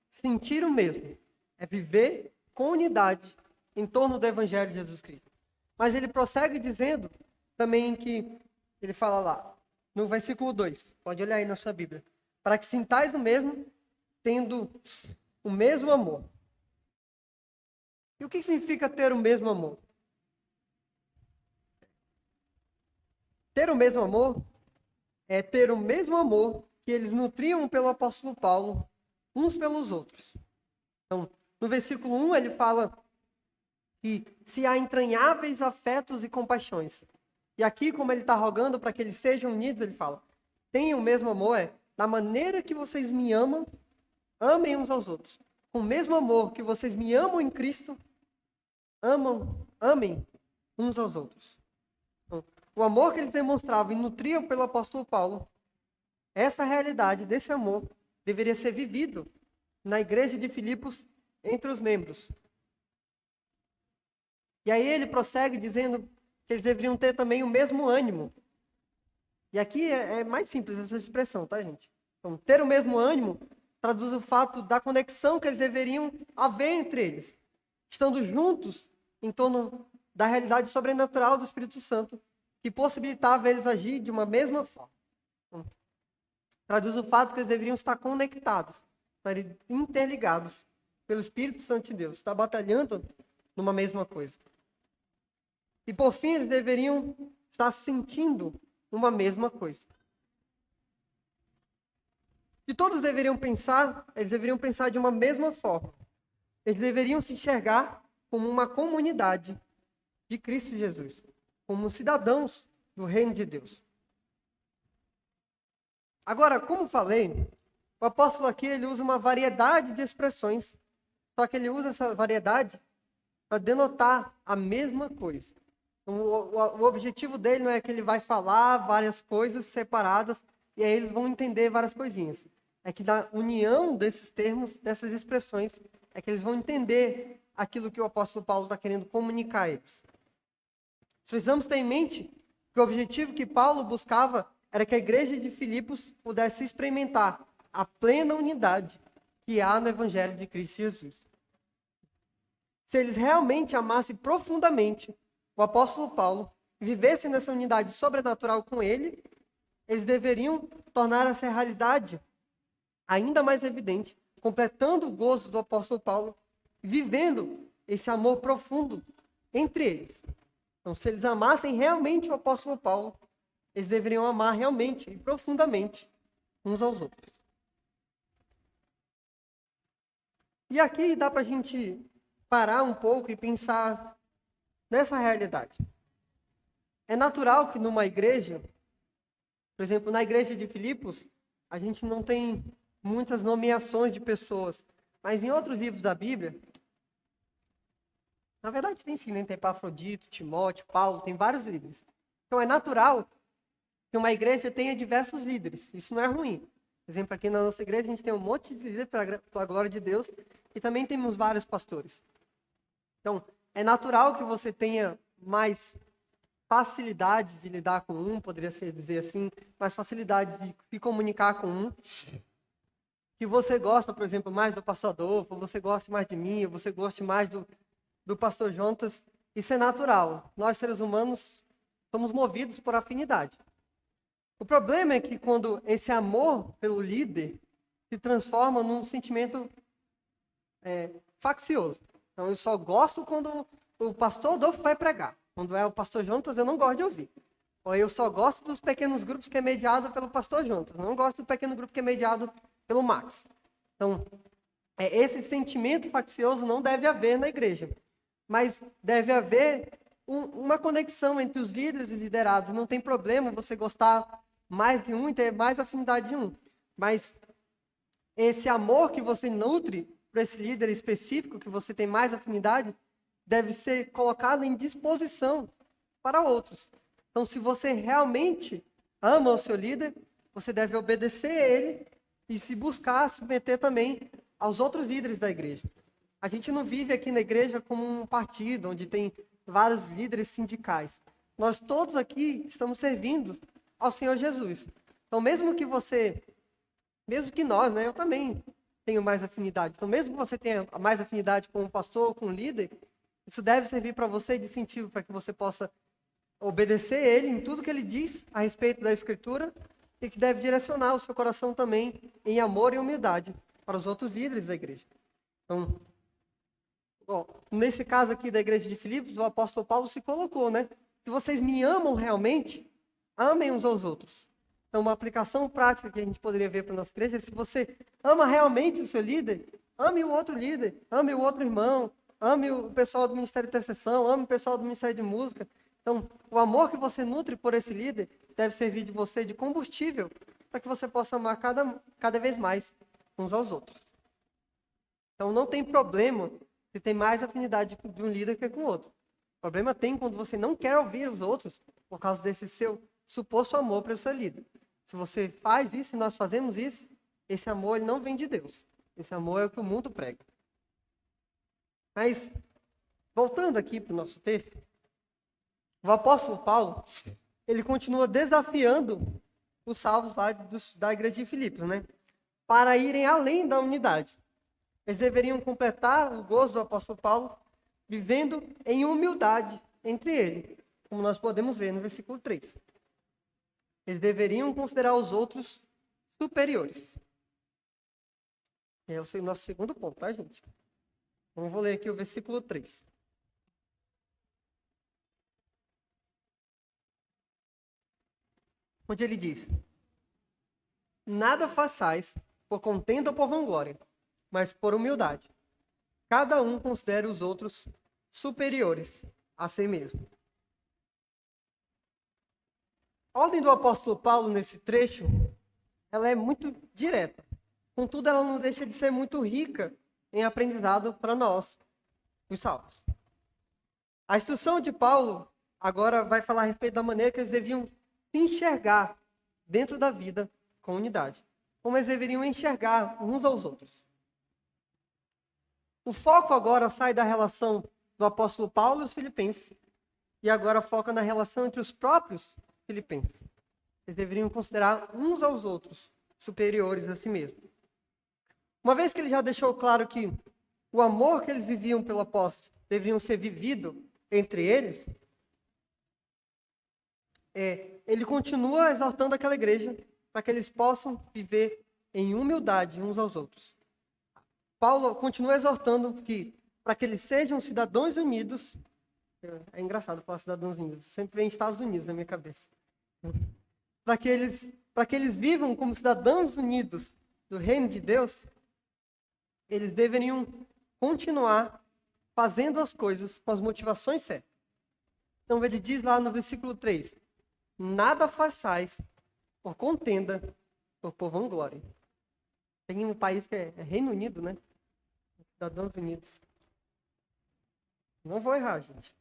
Speaker 4: Sentir o mesmo é viver com unidade em torno do Evangelho de Jesus Cristo. Mas ele prossegue dizendo também que, ele fala lá, no versículo 2, pode olhar aí na sua Bíblia, para que sintais o mesmo, tendo o mesmo amor. E o que significa ter o mesmo amor? Ter o mesmo amor é ter o mesmo amor que eles nutriam pelo apóstolo Paulo, uns pelos outros. Então, no versículo 1 ele fala que se há entranháveis afetos e compaixões. E aqui, como ele está rogando para que eles sejam unidos, ele fala, tenham o mesmo amor, da maneira que vocês me amam, amem uns aos outros. Com o mesmo amor que vocês me amam em Cristo, amem uns aos outros. Então, o amor que eles demonstravam e nutriam pelo apóstolo Paulo, essa realidade desse amor deveria ser vivido na igreja de Filipos entre os membros. E aí ele prossegue dizendo que eles deveriam ter também o mesmo ânimo. E aqui é mais simples essa expressão, tá, gente? Então, ter o mesmo ânimo traduz o fato da conexão que eles deveriam haver entre eles, estando juntos em torno da realidade sobrenatural do Espírito Santo, que possibilitava eles agir de uma mesma forma. Então, traduz o fato que eles deveriam estar conectados, estar interligados pelo Espírito Santo de Deus, estar batalhando numa mesma coisa. E por fim, eles deveriam estar sentindo uma mesma coisa. E todos deveriam pensar, eles deveriam pensar de uma mesma forma. Eles deveriam se enxergar como uma comunidade de Cristo Jesus, como cidadãos do reino de Deus. Agora, como falei, o apóstolo aqui ele usa uma variedade de expressões, só que ele usa essa variedade para denotar a mesma coisa. Então, o objetivo dele não é que ele vai falar várias coisas separadas e aí eles vão entender várias coisinhas. É que na união desses termos, dessas expressões, é que eles vão entender aquilo que o apóstolo Paulo está querendo comunicar a eles. Precisamos ter em mente que o objetivo que Paulo buscava era que a igreja de Filipos pudesse experimentar a plena unidade que há no Evangelho de Cristo Jesus. Se eles realmente amassem profundamente o apóstolo Paulo, vivessem nessa unidade sobrenatural com ele, eles deveriam tornar essa realidade ainda mais evidente, completando o gozo do apóstolo Paulo, vivendo esse amor profundo entre eles. Então, se eles amassem realmente o apóstolo Paulo, eles deveriam amar realmente e profundamente uns aos outros. E aqui dá para a gente parar um pouco e pensar nessa realidade. É natural que numa igreja, por exemplo, na igreja de Filipos, a gente não tem muitas nomeações de pessoas, mas em outros livros da Bíblia, na verdade tem sim, né? Tem Epafrodito, Timóteo, Paulo, tem vários líderes. Então é natural que uma igreja tenha diversos líderes, isso não é ruim. Por exemplo, aqui na nossa igreja a gente tem um monte de líderes pela glória de Deus e também temos vários pastores. Então, é natural que você tenha mais facilidade de lidar com um, poderia ser dizer assim, mais facilidade de se comunicar com um. Que você gosta, por exemplo, mais do pastor Adolfo, ou você gosta mais de mim, ou você goste mais do pastor Jonas, isso é natural. Nós, seres humanos, somos movidos por afinidade. O problema é que quando esse amor pelo líder se transforma num sentimento faccioso. Então, eu só gosto quando o pastor Adolfo vai pregar. Quando é o pastor Jonas, eu não gosto de ouvir. Ou eu só gosto dos pequenos grupos que é mediado pelo pastor Jonas. Eu não gosto do pequeno grupo que é mediado pelo Max. Então, esse sentimento faccioso não deve haver na igreja. Mas deve haver uma conexão entre os líderes e liderados. Não tem problema você gostar mais de um e ter mais afinidade de um. Mas esse amor que você nutre para esse líder específico, que você tem mais afinidade, deve ser colocado em disposição para outros. Então, se você realmente ama o seu líder, você deve obedecer a ele e se buscar submeter também aos outros líderes da igreja. A gente não vive aqui na igreja como um partido, onde tem vários líderes sindicais. Nós todos aqui estamos servindo ao Senhor Jesus. Então, mesmo que nós, né, eu também tenho mais afinidade. Então, mesmo que você tenha mais afinidade com um pastor ou com um líder, isso deve servir para você de incentivo, para que você possa obedecer a ele em tudo que ele diz a respeito da Escritura e que deve direcionar o seu coração também em amor e humildade para os outros líderes da igreja. Então, nesse caso aqui da igreja de Filipos, o apóstolo Paulo se colocou, né? Se vocês me amam realmente, amem uns aos outros. Então, uma aplicação prática que a gente poderia ver para a nossa igreja é: se você ama realmente o seu líder, ame o outro líder, ame o outro irmão, ame o pessoal do Ministério de Intercessão, ame o pessoal do Ministério de Música. Então, o amor que você nutre por esse líder deve servir de você de combustível para que você possa amar cada vez mais uns aos outros. Então, não tem problema se tem mais afinidade de um líder que com o outro. O problema tem quando você não quer ouvir os outros por causa desse seu suposto amor para o seu líder. Se você faz isso, e nós fazemos isso, esse amor ele não vem de Deus. Esse amor é o que o mundo prega. Mas, voltando aqui para o nosso texto, o apóstolo Paulo, ele continua desafiando os salvos lá da igreja de Filipos, né? Para irem além da unidade. Eles deveriam completar o gozo do apóstolo Paulo, vivendo em humildade entre ele, como nós podemos ver no versículo 3. Eles deveriam considerar os outros superiores. É o nosso segundo ponto, tá, gente? Então, vou ler aqui o versículo 3. Onde ele diz: nada façais por contenda ou por vanglória, mas por humildade. Cada um considere os outros superiores a si mesmo. A ordem do apóstolo Paulo nesse trecho ela é muito direta. Contudo, ela não deixa de ser muito rica em aprendizado para nós, os salvos. A instrução de Paulo agora vai falar a respeito da maneira que eles deviam se enxergar dentro da vida com unidade. Como eles deveriam enxergar uns aos outros. O foco agora sai da relação do apóstolo Paulo e os filipenses. E agora foca na relação entre os próprios filipenses. Eles deveriam considerar uns aos outros superiores a si mesmos. Uma vez que ele já deixou claro que o amor que eles viviam pelo apóstolo deveriam ser vivido entre eles, ele continua exortando aquela igreja para que eles possam viver em humildade uns aos outros. Paulo continua exortando que, para que eles sejam cidadãos unidos, é engraçado falar cidadãos unidos, sempre vem Estados Unidos na minha cabeça. Para que eles vivam como cidadãos unidos do reino de Deus, eles deveriam continuar fazendo as coisas com as motivações certas. Então ele diz lá no versículo 3, nada façais por contenda ou por vanglória. Tem um país que é Reino Unido, né? Cidadãos Unidos. Não vou errar, gente.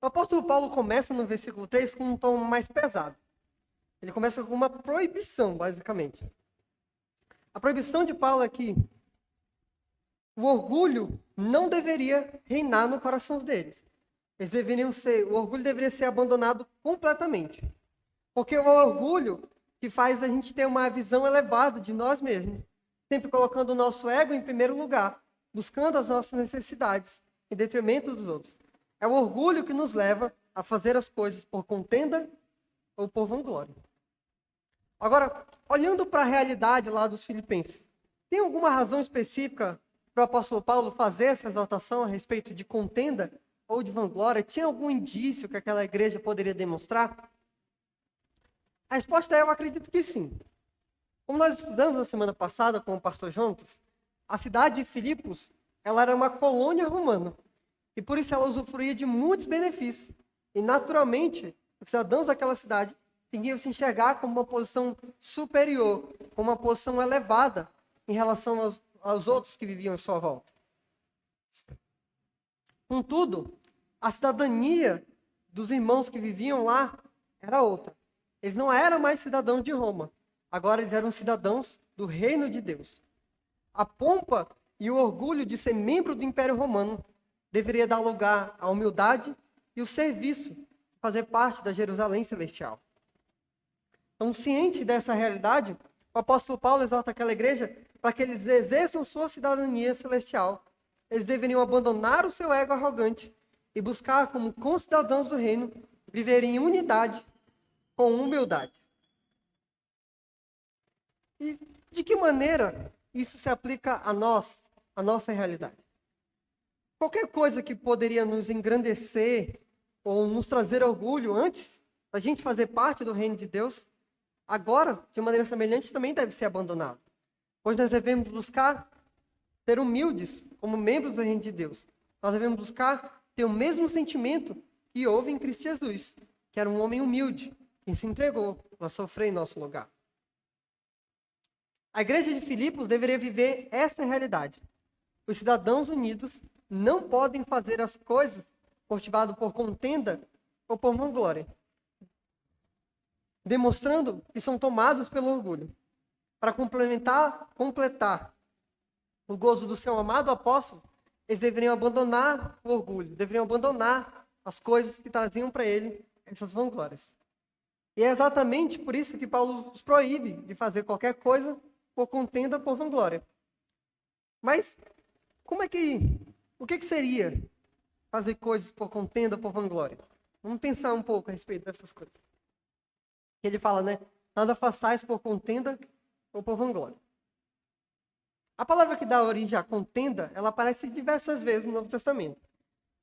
Speaker 4: O apóstolo Paulo começa no versículo 3 com um tom mais pesado. Ele começa com uma proibição, basicamente. A proibição de Paulo é que o orgulho não deveria reinar no coração deles. O orgulho deveria ser abandonado completamente. Porque o orgulho que faz a gente ter uma visão elevada de nós mesmos, sempre colocando o nosso ego em primeiro lugar, buscando as nossas necessidades em detrimento dos outros. É o orgulho que nos leva a fazer as coisas por contenda ou por vanglória. Agora, olhando para a realidade lá dos filipenses, tem alguma razão específica para o apóstolo Paulo fazer essa exortação a respeito de contenda ou de vanglória? Tinha algum indício que aquela igreja poderia demonstrar? A resposta é, eu acredito que sim. Como nós estudamos na semana passada com o pastor Jonas, a cidade de Filipos, ela era uma colônia romana. E por isso ela usufruía de muitos benefícios. E naturalmente, os cidadãos daquela cidade tinham que se enxergar como uma posição superior, como uma posição elevada em relação aos outros que viviam em sua volta. Contudo, a cidadania dos irmãos que viviam lá era outra. Eles não eram mais cidadãos de Roma. Agora eles eram cidadãos do reino de Deus. A pompa e o orgulho de ser membro do Império Romano deveria dar lugar à humildade e o serviço de fazer parte da Jerusalém Celestial. Então, ciente dessa realidade, o apóstolo Paulo exorta aquela igreja para que eles exerçam sua cidadania celestial. Eles deveriam abandonar o seu ego arrogante e buscar, como concidadãos do reino, viver em unidade com humildade. E de que maneira isso se aplica a nós, a nossa realidade? Qualquer coisa que poderia nos engrandecer ou nos trazer orgulho antes da gente fazer parte do reino de Deus, agora, de maneira semelhante, também deve ser abandonado. Pois nós devemos buscar ser humildes como membros do reino de Deus. Nós devemos buscar ter o mesmo sentimento que houve em Cristo Jesus, que era um homem humilde, que se entregou para sofrer em nosso lugar. A igreja de Filipos deveria viver essa realidade. Os cidadãos unidos não podem fazer as coisas motivados por contenda ou por vanglória, demonstrando que são tomados pelo orgulho. Para completar o gozo do seu amado apóstolo, eles deveriam abandonar o orgulho, deveriam abandonar as coisas que traziam para ele essas vanglórias. E é exatamente por isso que Paulo os proíbe de fazer qualquer coisa por contenda, por vanglória. Mas o que seria fazer coisas por contenda, por vanglória? Vamos pensar um pouco a respeito dessas coisas. Ele fala, né? Nada façais por contenda ou por vanglória. A palavra que dá origem à contenda, ela aparece diversas vezes no Novo Testamento.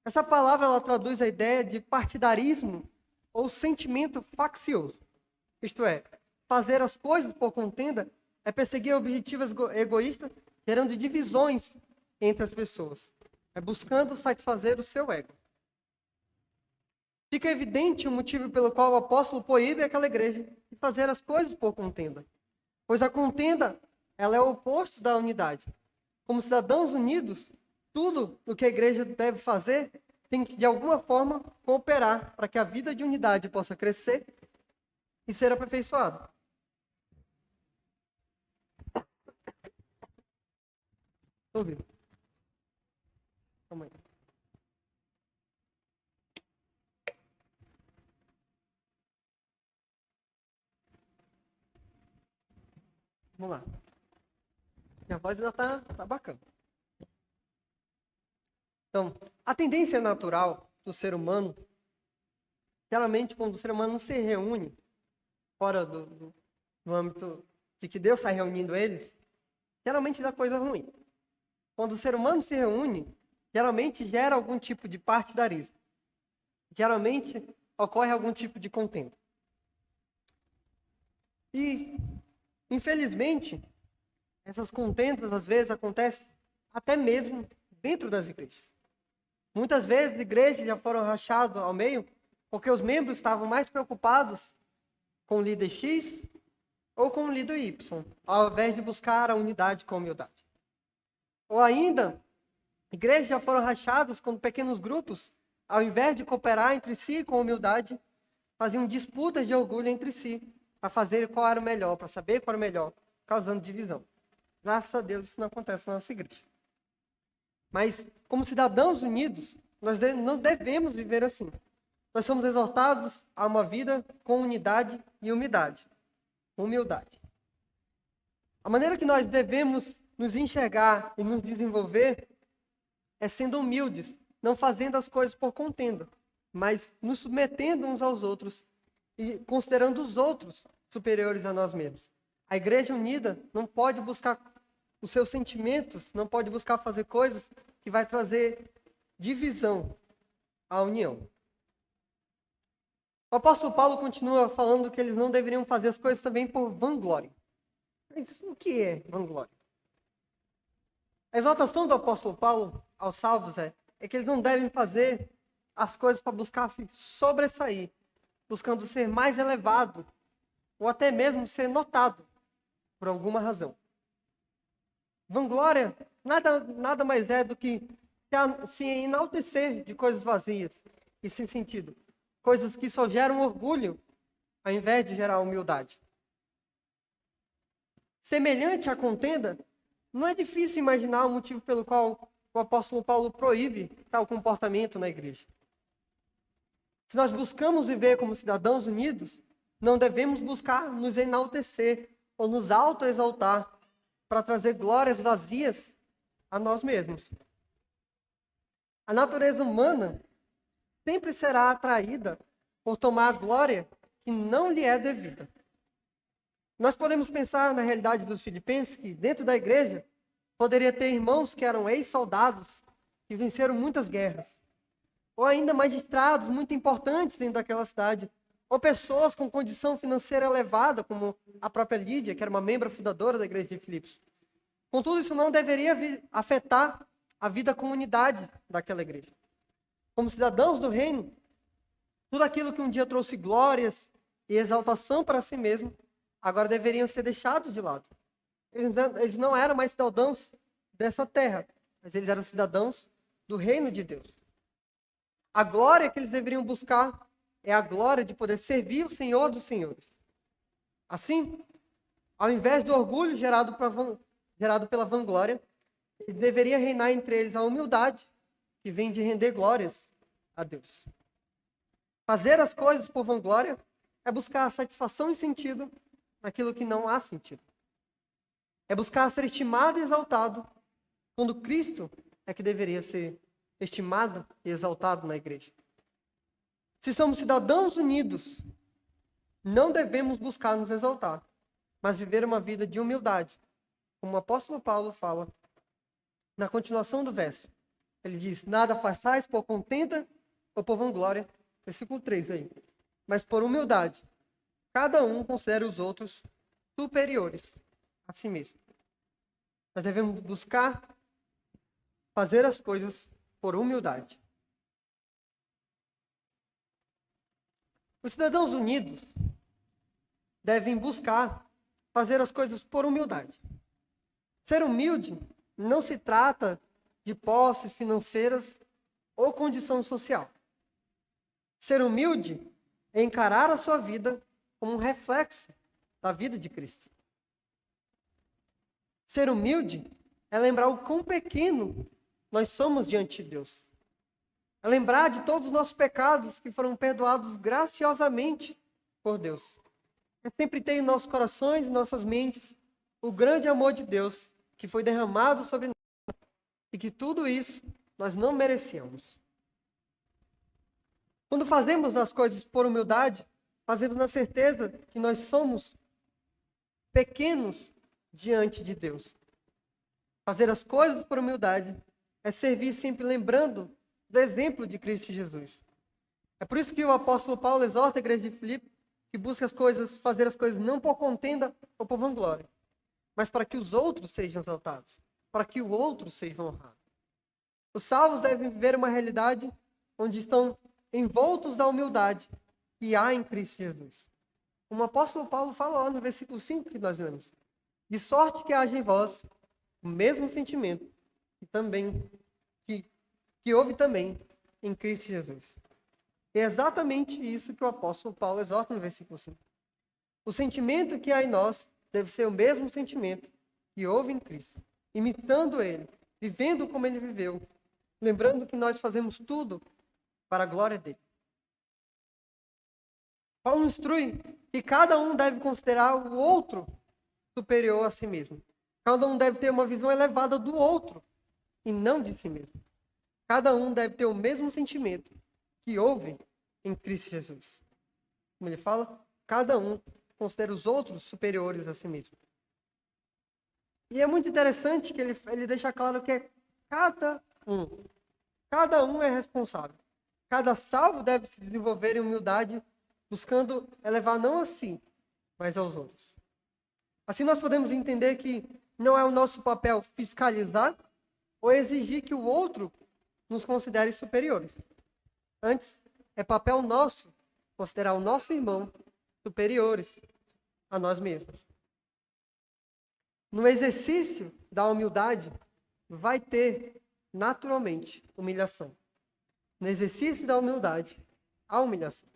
Speaker 4: Essa palavra, ela traduz a ideia de partidarismo ou sentimento faccioso. Isto é, fazer as coisas por contenda é perseguir objetivos egoístas, gerando divisões entre as pessoas. É buscando satisfazer o seu ego. fica evidente o motivo pelo qual o apóstolo proíbe aquela igreja de fazer as coisas por contenda. Pois a contenda, ela é o oposto da unidade. Como cidadãos unidos, tudo o que a igreja deve fazer tem que, de alguma forma, cooperar para que a vida de unidade possa crescer e ser aperfeiçoada. Estou ouvindo. Calma aí. Vamos lá. Minha voz ainda tá bacana. Então, a tendência natural do ser humano, geralmente quando o ser humano não se reúne fora do âmbito de que Deus está reunindo eles, geralmente dá coisa ruim. Quando o ser humano se reúne, geralmente gera algum tipo de partidarismo. Geralmente ocorre algum tipo de contenda. E, infelizmente, essas contendas às vezes acontecem até mesmo dentro das igrejas. Muitas vezes igrejas já foram rachadas ao meio porque os membros estavam mais preocupados com o líder X ou com o líder Y, ao invés de buscar a unidade com a humildade. Ou ainda, igrejas já foram rachadas com pequenos grupos, ao invés de cooperar entre si com humildade, faziam disputas de orgulho entre si, para fazer qual era o melhor, para saber qual era o melhor, causando divisão. Graças a Deus isso não acontece na nossa igreja. Mas, como cidadãos unidos, nós não devemos viver assim. Nós somos exortados a uma vida com unidade e humildade. A maneira que nós devemos nos enxergar e nos desenvolver é sendo humildes, não fazendo as coisas por contenda, mas nos submetendo uns aos outros e considerando os outros superiores a nós mesmos. A igreja unida não pode buscar os seus sentimentos, não pode buscar fazer coisas que vai trazer divisão à união. O apóstolo Paulo continua falando que eles não deveriam fazer as coisas também por vanglória. Mas o que é vanglória? A exaltação do apóstolo Paulo aos salvos é que eles não devem fazer as coisas para buscar se sobressair, buscando ser mais elevado, ou até mesmo ser notado por alguma razão. Vanglória nada mais é do que se enaltecer de coisas vazias e sem sentido. Coisas que só geram orgulho, ao invés de gerar humildade. Semelhante à contenda, não é difícil imaginar o motivo pelo qual o apóstolo Paulo proíbe tal comportamento na igreja. Se nós buscamos viver como cidadãos unidos, não devemos buscar nos enaltecer ou nos autoexaltar para trazer glórias vazias a nós mesmos. A natureza humana sempre será atraída por tomar a glória que não lhe é devida. Nós podemos pensar na realidade dos filipenses, que dentro da igreja poderia ter irmãos que eram ex-soldados, que venceram muitas guerras, ou ainda magistrados muito importantes dentro daquela cidade, ou pessoas com condição financeira elevada, como a própria Lídia, que era uma membro fundadora da igreja de Filipos. Contudo, isso não deveria afetar a vida comunidade daquela igreja. Como cidadãos do reino, tudo aquilo que um dia trouxe glórias e exaltação para si mesmo, agora deveriam ser deixados de lado. Eles não eram mais cidadãos dessa terra, mas eles eram cidadãos do reino de Deus. A glória que eles deveriam buscar é a glória de poder servir o Senhor dos senhores. Assim, ao invés do orgulho gerado pela vanglória, deveria reinar entre eles a humildade, que vem de render glórias a Deus. Fazer as coisas por vanglória é buscar a satisfação e sentido naquilo que não há sentido. É buscar ser estimado e exaltado, quando Cristo é que deveria ser estimado e exaltado na igreja. Se somos cidadãos unidos, não devemos buscar nos exaltar, mas viver uma vida de humildade, como o apóstolo Paulo fala na continuação do verso. Ele diz: nada façais por contenda ou por vanglória, versículo 3 aí, mas por humildade, cada um considere os outros superiores a si mesmo. Nós devemos buscar fazer as coisas por humildade. Os cidadãos unidos devem buscar fazer as coisas por humildade. Ser humilde não se trata de posses financeiras ou condição social. Ser humilde é encarar a sua vida como um reflexo da vida de Cristo. Ser humilde é lembrar o quão pequeno nós somos diante de Deus. É lembrar de todos os nossos pecados que foram perdoados graciosamente por Deus. É sempre ter em nossos corações e nossas mentes o grande amor de Deus que foi derramado sobre nós e que tudo isso nós não merecíamos. Quando fazemos as coisas por humildade, fazemos na certeza que nós somos pequenos diante de Deus. Fazer as coisas por humildade é servir sempre lembrando do exemplo de Cristo Jesus. É por isso que o apóstolo Paulo exorta a igreja de Filipe que busque fazer as coisas não por contenda ou por vanglória, mas para que os outros sejam exaltados, para que o outro seja honrado. Os salvos devem viver uma realidade onde estão envoltos da humildade que há em Cristo Jesus. Como o apóstolo Paulo fala lá no versículo 5 que nós lemos. De sorte que haja em vós o mesmo sentimento que houve também em Cristo Jesus. É exatamente isso que o apóstolo Paulo exorta no versículo 5. O sentimento que há em nós deve ser o mesmo sentimento que houve em Cristo, imitando Ele, vivendo como Ele viveu, lembrando que nós fazemos tudo para a glória dele. Paulo instrui que cada um deve considerar o outro superior a si mesmo. Cada um deve ter uma visão elevada do outro e não de si mesmo. Cada um deve ter o mesmo sentimento que houve em Cristo Jesus. Como ele fala, cada um considera os outros superiores a si mesmo. E é muito interessante que ele deixa claro que é cada um é responsável. Cada salvo deve se desenvolver em humildade, buscando elevar não a si, mas aos outros. Assim nós podemos entender que não é o nosso papel fiscalizar ou exigir que o outro nos considere superiores. Antes, é papel nosso considerar o nosso irmão superiores a nós mesmos. No exercício da humildade, vai ter, naturalmente, humilhação. No exercício da humildade, há humilhação.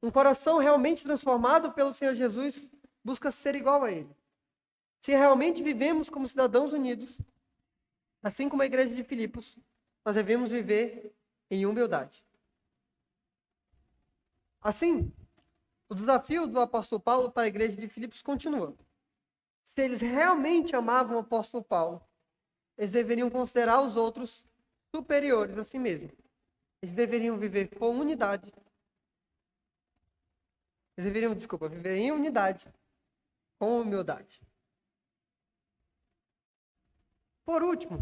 Speaker 4: Um coração realmente transformado pelo Senhor Jesus busca ser igual a Ele. Se realmente vivemos como cidadãos unidos, assim como a igreja de Filipos, nós devemos viver em humildade. Assim, o desafio do apóstolo Paulo para a igreja de Filipos continua. Se eles realmente amavam o apóstolo Paulo, eles deveriam considerar os outros superiores a si mesmos. Eles deveriam viver com unidade. Eles deveriam, viver em unidade, com humildade. Por último,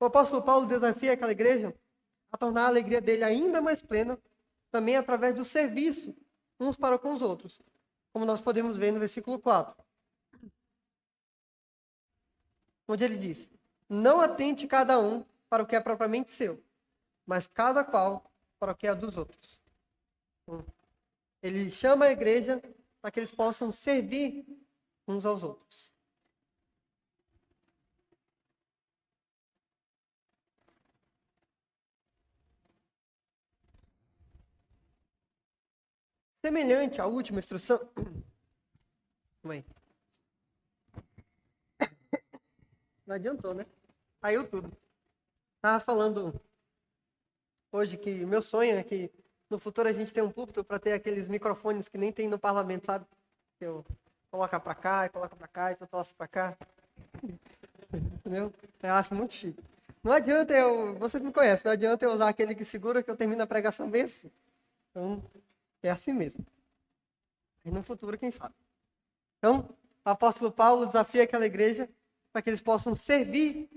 Speaker 4: o apóstolo Paulo desafia aquela igreja a tornar a alegria dele ainda mais plena, também através do serviço uns para com os outros, como nós podemos ver no versículo 4. Onde ele diz: não atente cada um para o que é propriamente seu, mas cada qual para o que é dos outros. Ele chama a igreja para que eles possam servir uns aos outros. Semelhante à última instrução. Mãe. Não adiantou, né? Caiu tudo. Estava falando hoje que meu sonho é que no futuro a gente tenha um púlpito para ter aqueles microfones que nem tem no parlamento, sabe? Que eu coloco para cá, e coloca para cá, e tu tosse para cá. Entendeu? Eu acho muito chique. Não adianta vocês me conhecem, não adianta eu usar aquele que segura que eu termino a pregação bem assim. Então, é assim mesmo. E no futuro, quem sabe. Então, o apóstolo Paulo desafia aquela igreja para que eles possam servir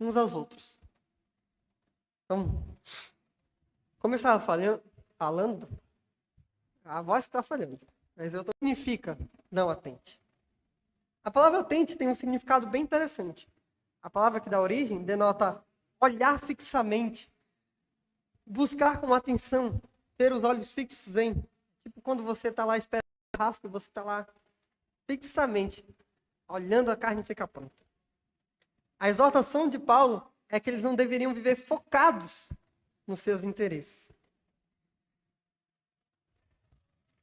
Speaker 4: uns aos outros. Então, como eu estava falando, a voz que está falhando, mas eu significa não atente. A palavra atente tem um significado bem interessante. A palavra que dá origem denota olhar fixamente, buscar com atenção, ter os olhos fixos em, tipo quando você está lá esperando o churrasco e você está lá fixamente olhando a carne ficar pronta. A exortação de Paulo é que eles não deveriam viver focados nos seus interesses.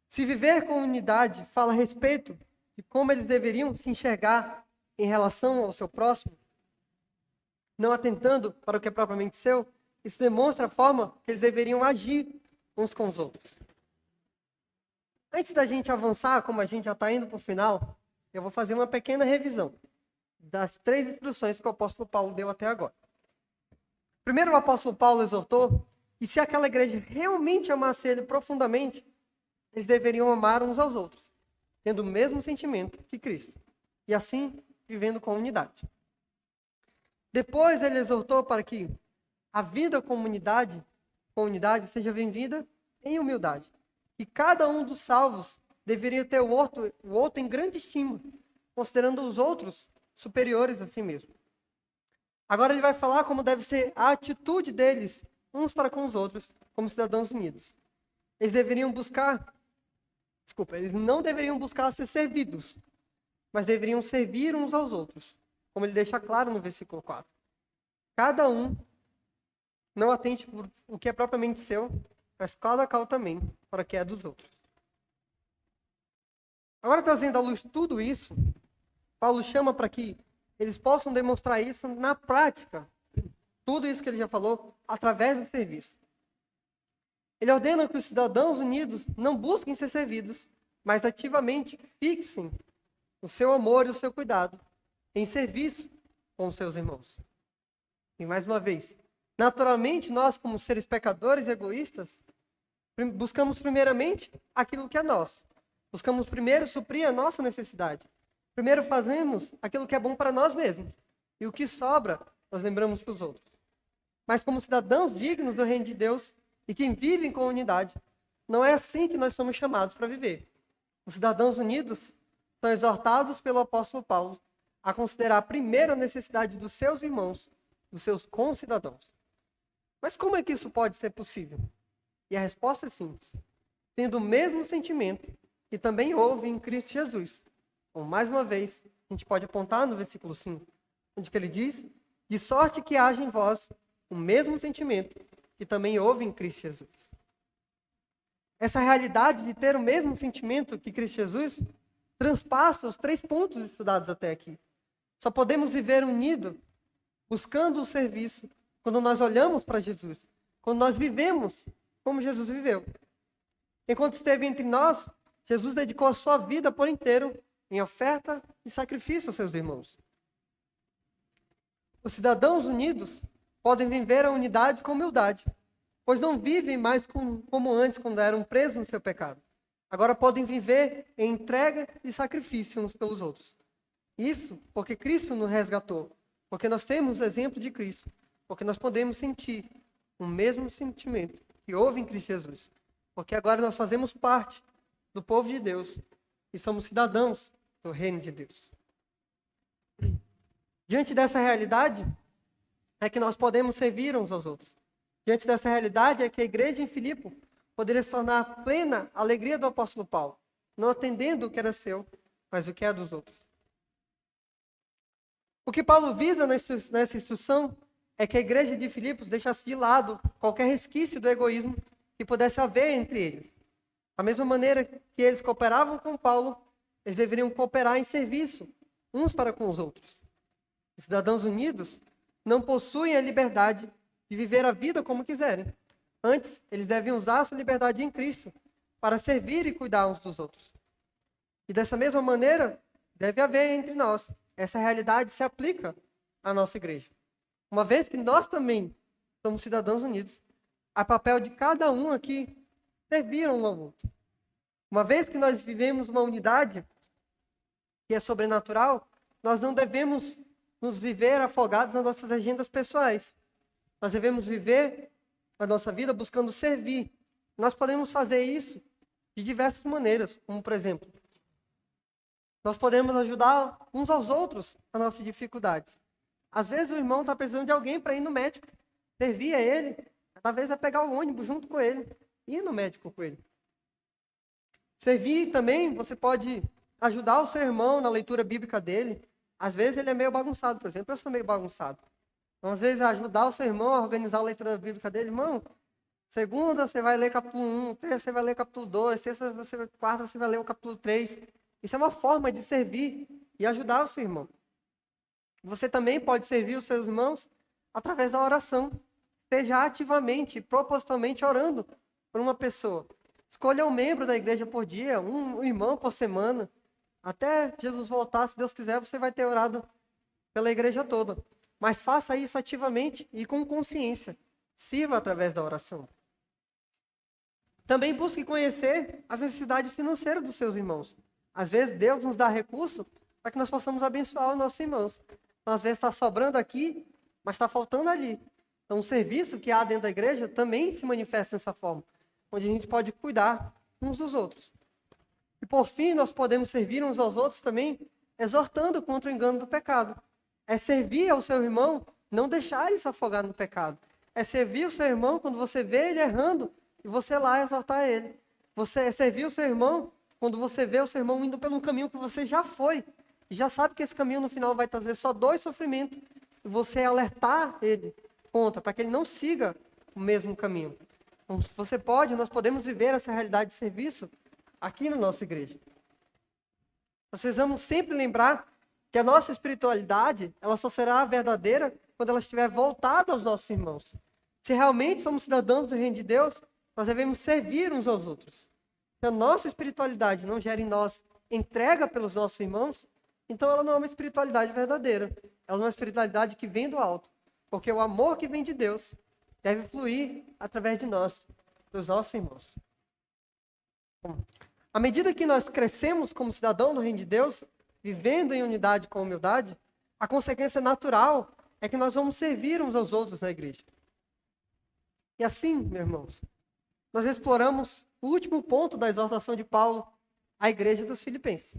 Speaker 4: Se viver com unidade fala a respeito de como eles deveriam se enxergar em relação ao seu próximo, não atentando para o que é propriamente seu, isso demonstra a forma que eles deveriam agir uns com os outros. Antes da gente avançar, como a gente já está indo para o final, eu vou fazer uma pequena revisão das 3 instruções que o apóstolo Paulo deu até agora. Primeiro, o apóstolo Paulo exortou que se aquela igreja realmente amasse ele profundamente, eles deveriam amar uns aos outros, tendo o mesmo sentimento que Cristo, e assim vivendo com unidade. Depois ele exortou para que a vida com unidade seja vivida em humildade. E cada um dos salvos deveria ter o outro em grande estima, considerando os outros superiores a si mesmo. Agora ele vai falar como deve ser a atitude deles, uns para com os outros, como cidadãos unidos. Eles não deveriam buscar ser servidos, mas deveriam servir uns aos outros, como ele deixa claro no versículo 4. Cada um não atente por o que é propriamente seu, mas cada qual também para o que é dos outros. Agora, trazendo à luz tudo isso, Paulo chama para que eles possam demonstrar isso na prática, tudo isso que ele já falou, através do serviço. Ele ordena que os cidadãos unidos não busquem ser servidos, mas ativamente fixem o seu amor e o seu cuidado em serviço com os seus irmãos. E mais uma vez, naturalmente nós, como seres pecadores e egoístas, buscamos primeiramente aquilo que é nosso. Buscamos primeiro suprir a nossa necessidade. Primeiro fazemos aquilo que é bom para nós mesmos. E o que sobra, nós lembramos para os outros. Mas como cidadãos dignos do reino de Deus e que vivem com unidade, não é assim que nós somos chamados para viver. Os cidadãos unidos são exortados pelo apóstolo Paulo a considerar primeiro a necessidade dos seus irmãos, dos seus concidadãos. Mas como é que isso pode ser possível? E a resposta é simples. Tendo o mesmo sentimento que também houve em Cristo Jesus. Então, mais uma vez, a gente pode apontar no versículo 5, onde que ele diz, de sorte que haja em vós o mesmo sentimento que também houve em Cristo Jesus. Essa realidade de ter o mesmo sentimento que Cristo Jesus transpassa os 3 pontos estudados até aqui. Só podemos viver unido, buscando o serviço, quando nós olhamos para Jesus, quando nós vivemos como Jesus viveu. Enquanto esteve entre nós, Jesus dedicou a sua vida por inteiro em oferta e sacrifício aos seus irmãos. Os cidadãos unidos podem viver a unidade com humildade, pois não vivem mais como antes, quando eram presos no seu pecado. Agora podem viver em entrega e sacrifício uns pelos outros. Isso porque Cristo nos resgatou, porque nós temos o exemplo de Cristo, porque nós podemos sentir o mesmo sentimento que houve em Cristo Jesus, porque agora nós fazemos parte do povo de Deus e somos cidadãos do reino de Deus. Diante dessa realidade, é que nós podemos servir uns aos outros. Diante dessa realidade, é que a igreja em Filipe poderia se tornar plena a alegria do apóstolo Paulo, não atendendo o que era seu, mas o que é dos outros. O que Paulo visa nessa instrução é que a igreja de Filipos deixasse de lado qualquer resquício do egoísmo que pudesse haver entre eles. Da mesma maneira que eles cooperavam com Paulo, eles deveriam cooperar em serviço, uns para com os outros. Os cidadãos unidos não possuem a liberdade de viver a vida como quiserem. Antes, eles devem usar a sua liberdade em Cristo para servir e cuidar uns dos outros. E dessa mesma maneira, deve haver entre nós. Essa realidade se aplica à nossa igreja. Uma vez que nós também somos cidadãos unidos, há papel de cada um aqui servir um ao outro. Uma vez que nós vivemos uma unidade que é sobrenatural, nós não devemos nos viver afogados nas nossas agendas pessoais. Nós devemos viver a nossa vida buscando servir. Nós podemos fazer isso de diversas maneiras, como por exemplo, nós podemos ajudar uns aos outros nas nossas dificuldades. Às vezes o irmão está precisando de alguém para ir no médico, servir a ele, talvez é pegar o ônibus junto com ele. ir no médico com ele. Servir também, você pode ajudar o seu irmão na leitura bíblica dele. Às vezes ele é meio bagunçado, por exemplo, eu sou meio bagunçado. Então, às vezes, ajudar o seu irmão a organizar a leitura bíblica dele. Irmão, segunda você vai ler capítulo 1, terça você vai ler capítulo 2, quarta você vai ler o capítulo 3. Isso é uma forma de servir e ajudar o seu irmão. Você também pode servir os seus irmãos através da oração. Esteja ativamente, propositalmente orando por uma pessoa. Escolha um membro da igreja por dia, um irmão por semana. Até Jesus voltar, se Deus quiser, você vai ter orado pela igreja toda. Mas faça isso ativamente e com consciência. Sirva através da oração. Também busque conhecer as necessidades financeiras dos seus irmãos. Às vezes Deus nos dá recurso para que nós possamos abençoar os nossos irmãos. Então, às vezes está sobrando aqui, mas está faltando ali. Então, o serviço que há dentro da igreja também se manifesta dessa forma, onde a gente pode cuidar uns dos outros. E por fim, nós podemos servir uns aos outros também, exortando contra o engano do pecado. É servir ao seu irmão, não deixar ele se afogar no pecado. É servir o seu irmão quando você vê ele errando e você lá exortar ele. É servir o seu irmão quando você vê o seu irmão indo pelo caminho que você já foi. E já sabe que esse caminho no final vai trazer só dor e sofrimento. E você alertar ele contra, para que ele não siga o mesmo caminho. Então, nós podemos viver essa realidade de serviço aqui na nossa igreja. Nós precisamos sempre lembrar que a nossa espiritualidade, ela só será verdadeira quando ela estiver voltada aos nossos irmãos. Se realmente somos cidadãos do reino de Deus, nós devemos servir uns aos outros. Se a nossa espiritualidade não gera em nós entrega pelos nossos irmãos, então ela não é uma espiritualidade verdadeira. Ela é uma espiritualidade que vem do alto. Porque o amor que vem de Deus deve fluir através de nós, dos nossos irmãos. Bom, à medida que nós crescemos como cidadão do reino de Deus, vivendo em unidade com humildade, a consequência natural é que nós vamos servir uns aos outros na igreja. E assim, meus irmãos, nós exploramos o último ponto da exortação de Paulo à igreja dos Filipenses.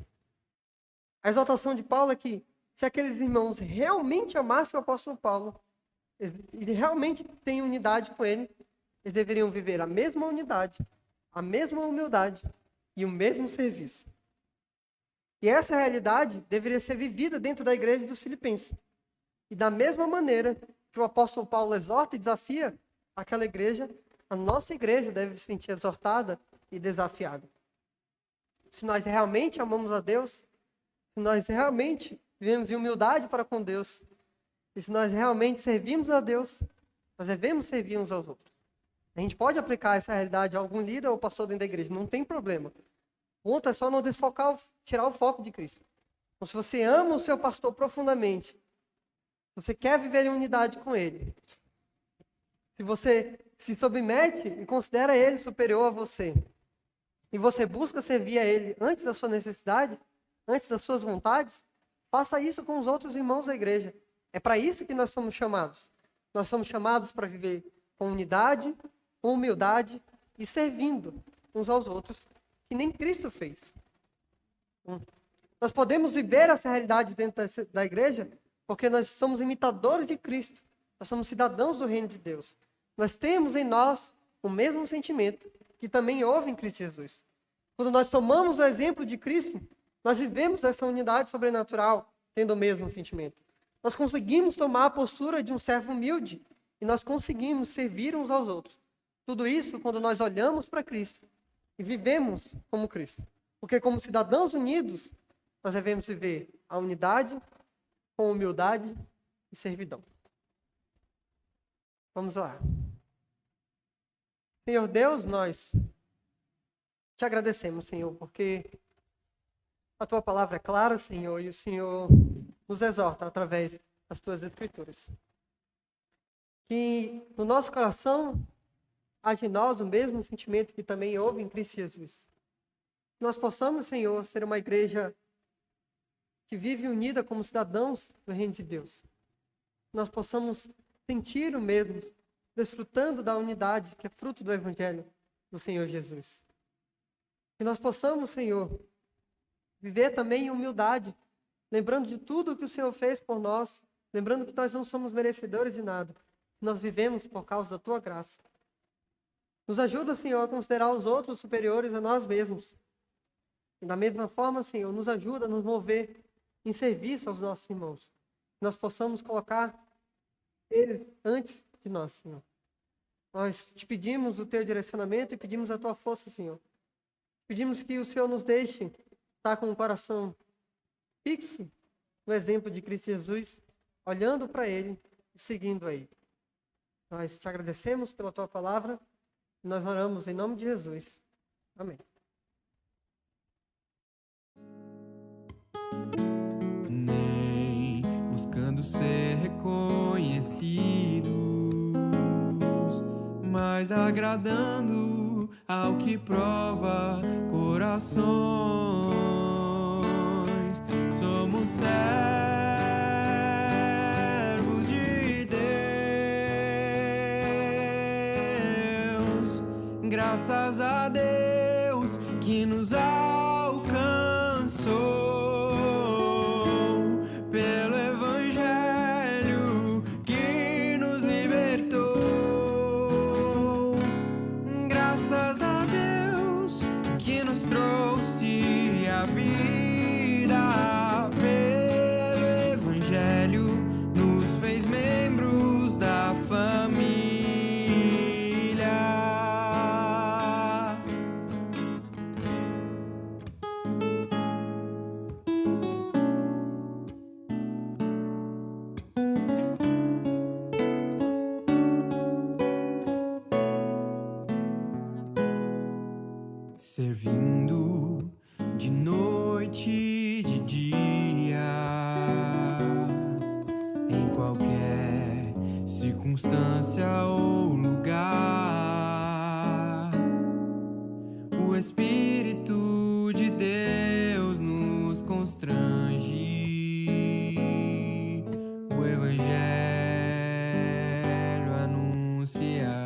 Speaker 4: A exortação de Paulo é que, se aqueles irmãos realmente amassem o apóstolo Paulo, e realmente têm unidade com ele, eles deveriam viver a mesma unidade, a mesma humildade e o mesmo serviço. E essa realidade deveria ser vivida dentro da igreja dos Filipenses. E da mesma maneira que o apóstolo Paulo exorta e desafia aquela igreja, a nossa igreja deve se sentir exortada e desafiada. Se nós realmente amamos a Deus, se nós realmente vivemos em humildade para com Deus, e se nós realmente servimos a Deus, nós devemos servir uns aos outros. A gente pode aplicar essa realidade a algum líder ou pastor dentro da igreja, não tem problema. O ponto é só não desfocar, tirar o foco de Cristo. Então, se você ama o seu pastor profundamente, você quer viver em unidade com ele, se você se submete e considera ele superior a você, e você busca servir a ele antes da sua necessidade, antes das suas vontades, faça isso com os outros irmãos da igreja. É para isso que nós somos chamados. Nós somos chamados para viver com unidade, com humildade e servindo uns aos outros, que nem Cristo fez. Nós podemos viver essa realidade dentro da igreja porque nós somos imitadores de Cristo. Nós somos cidadãos do reino de Deus. Nós temos em nós o mesmo sentimento que também houve em Cristo Jesus. Quando nós tomamos o exemplo de Cristo, nós vivemos essa unidade sobrenatural, tendo o mesmo sentimento. Nós conseguimos tomar a postura de um servo humilde e nós conseguimos servir uns aos outros. Tudo isso quando nós olhamos para Cristo e vivemos como Cristo. Porque como cidadãos unidos, nós devemos viver a unidade com humildade e servidão. Vamos orar. Senhor Deus, nós te agradecemos, Senhor, porque a tua palavra é clara, Senhor, e o Senhor nos exorta através das tuas escrituras. Que no nosso coração haja em nós o mesmo sentimento que também houve em Cristo Jesus. Nós possamos, Senhor, ser uma igreja que vive unida como cidadãos do reino de Deus. Nós possamos sentir o mesmo, desfrutando da unidade que é fruto do Evangelho do Senhor Jesus. Que nós possamos, Senhor, viver também em humildade, lembrando de tudo que o Senhor fez por nós, lembrando que nós não somos merecedores de nada, nós vivemos por causa da tua graça. Nos ajuda, Senhor, a considerar os outros superiores a nós mesmos. E da mesma forma, Senhor, nos ajuda a nos mover em serviço aos nossos irmãos. Que nós possamos colocar eles antes de nós, Senhor. Nós te pedimos o teu direcionamento e pedimos a tua força, Senhor. Pedimos que o Senhor nos deixe estar com o coração fixo no exemplo de Cristo Jesus, olhando para Ele e seguindo a Ele. Nós te agradecemos pela tua palavra e nós oramos em nome de Jesus. Amém.
Speaker 3: Nem buscando ser reconhecidos, mas agradando ao que prova corações. Somos servos de Deus, graças a Deus que nos alcançou. Pelo Evangelho que nos libertou, graças a Deus que nos trouxe a vida. Pelo Evangelho nos fez membros da família. Servindo de noite e de dia, em qualquer circunstância ou lugar, o Espírito de Deus nos constrange, o Evangelho anunciar.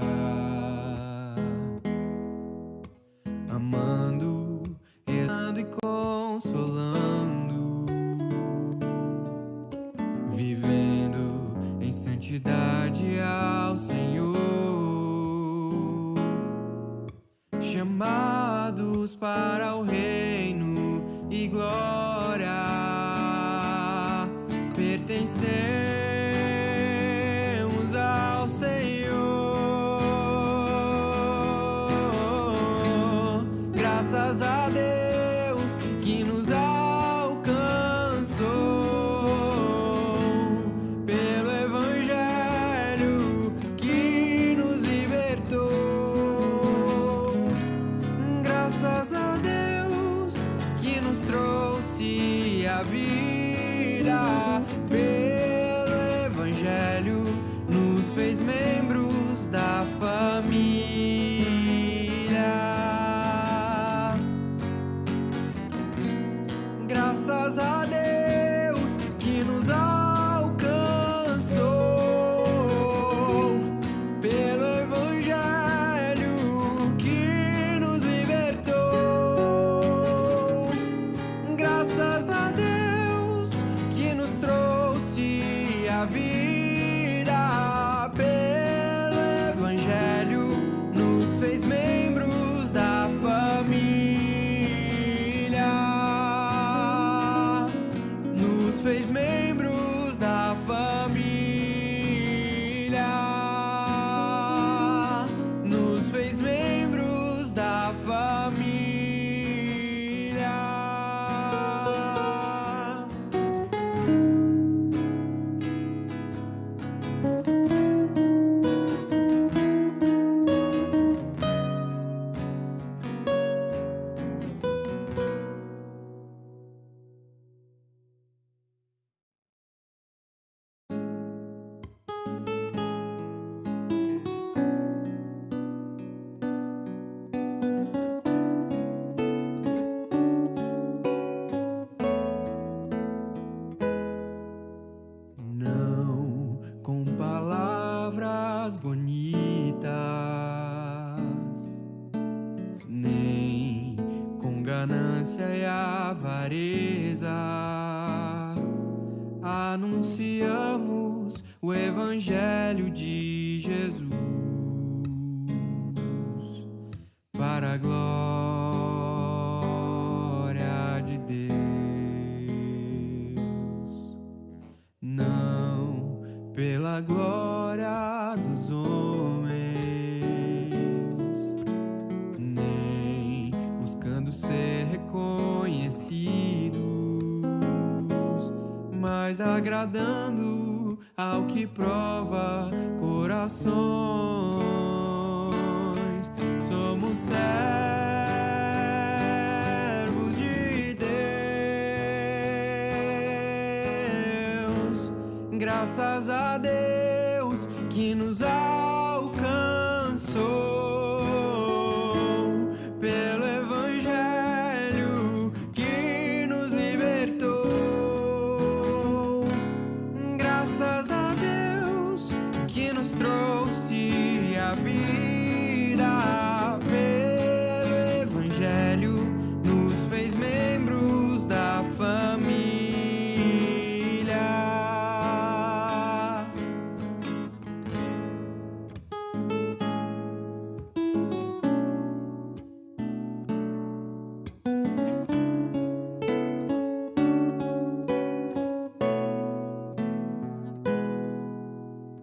Speaker 3: Amando, rezando e consolando, vivendo em santidade ao Senhor, chamados para o reino e glória, pertencemos ao Senhor. Graças a Deus que nos alcançou, pelo Evangelho que nos libertou. Graças a Deus que nos trouxe a vida. Pelo Evangelho nos fez membros da família. Graças a Deus que nos alcançou, pelo Evangelho que nos libertou. Graças a Deus que nos trouxe a vida. Pelo Evangelho nos fez membros da família. Fez membros da família, nos fez membros da família. Bonitas, nem com ganância e avareza, anunciamos o Evangelho de Jesus.
Speaker 5: para a glória de Deus, não pela glória dos homens, nem buscando ser reconhecidos, mas agradando ao que prova corações. Somos servos de Deus, graças a Deus que nos alcançou pelo Evangelho que nos libertou. Graças a Deus que nos trouxe a vida pelo Evangelho, nos fez membros da família.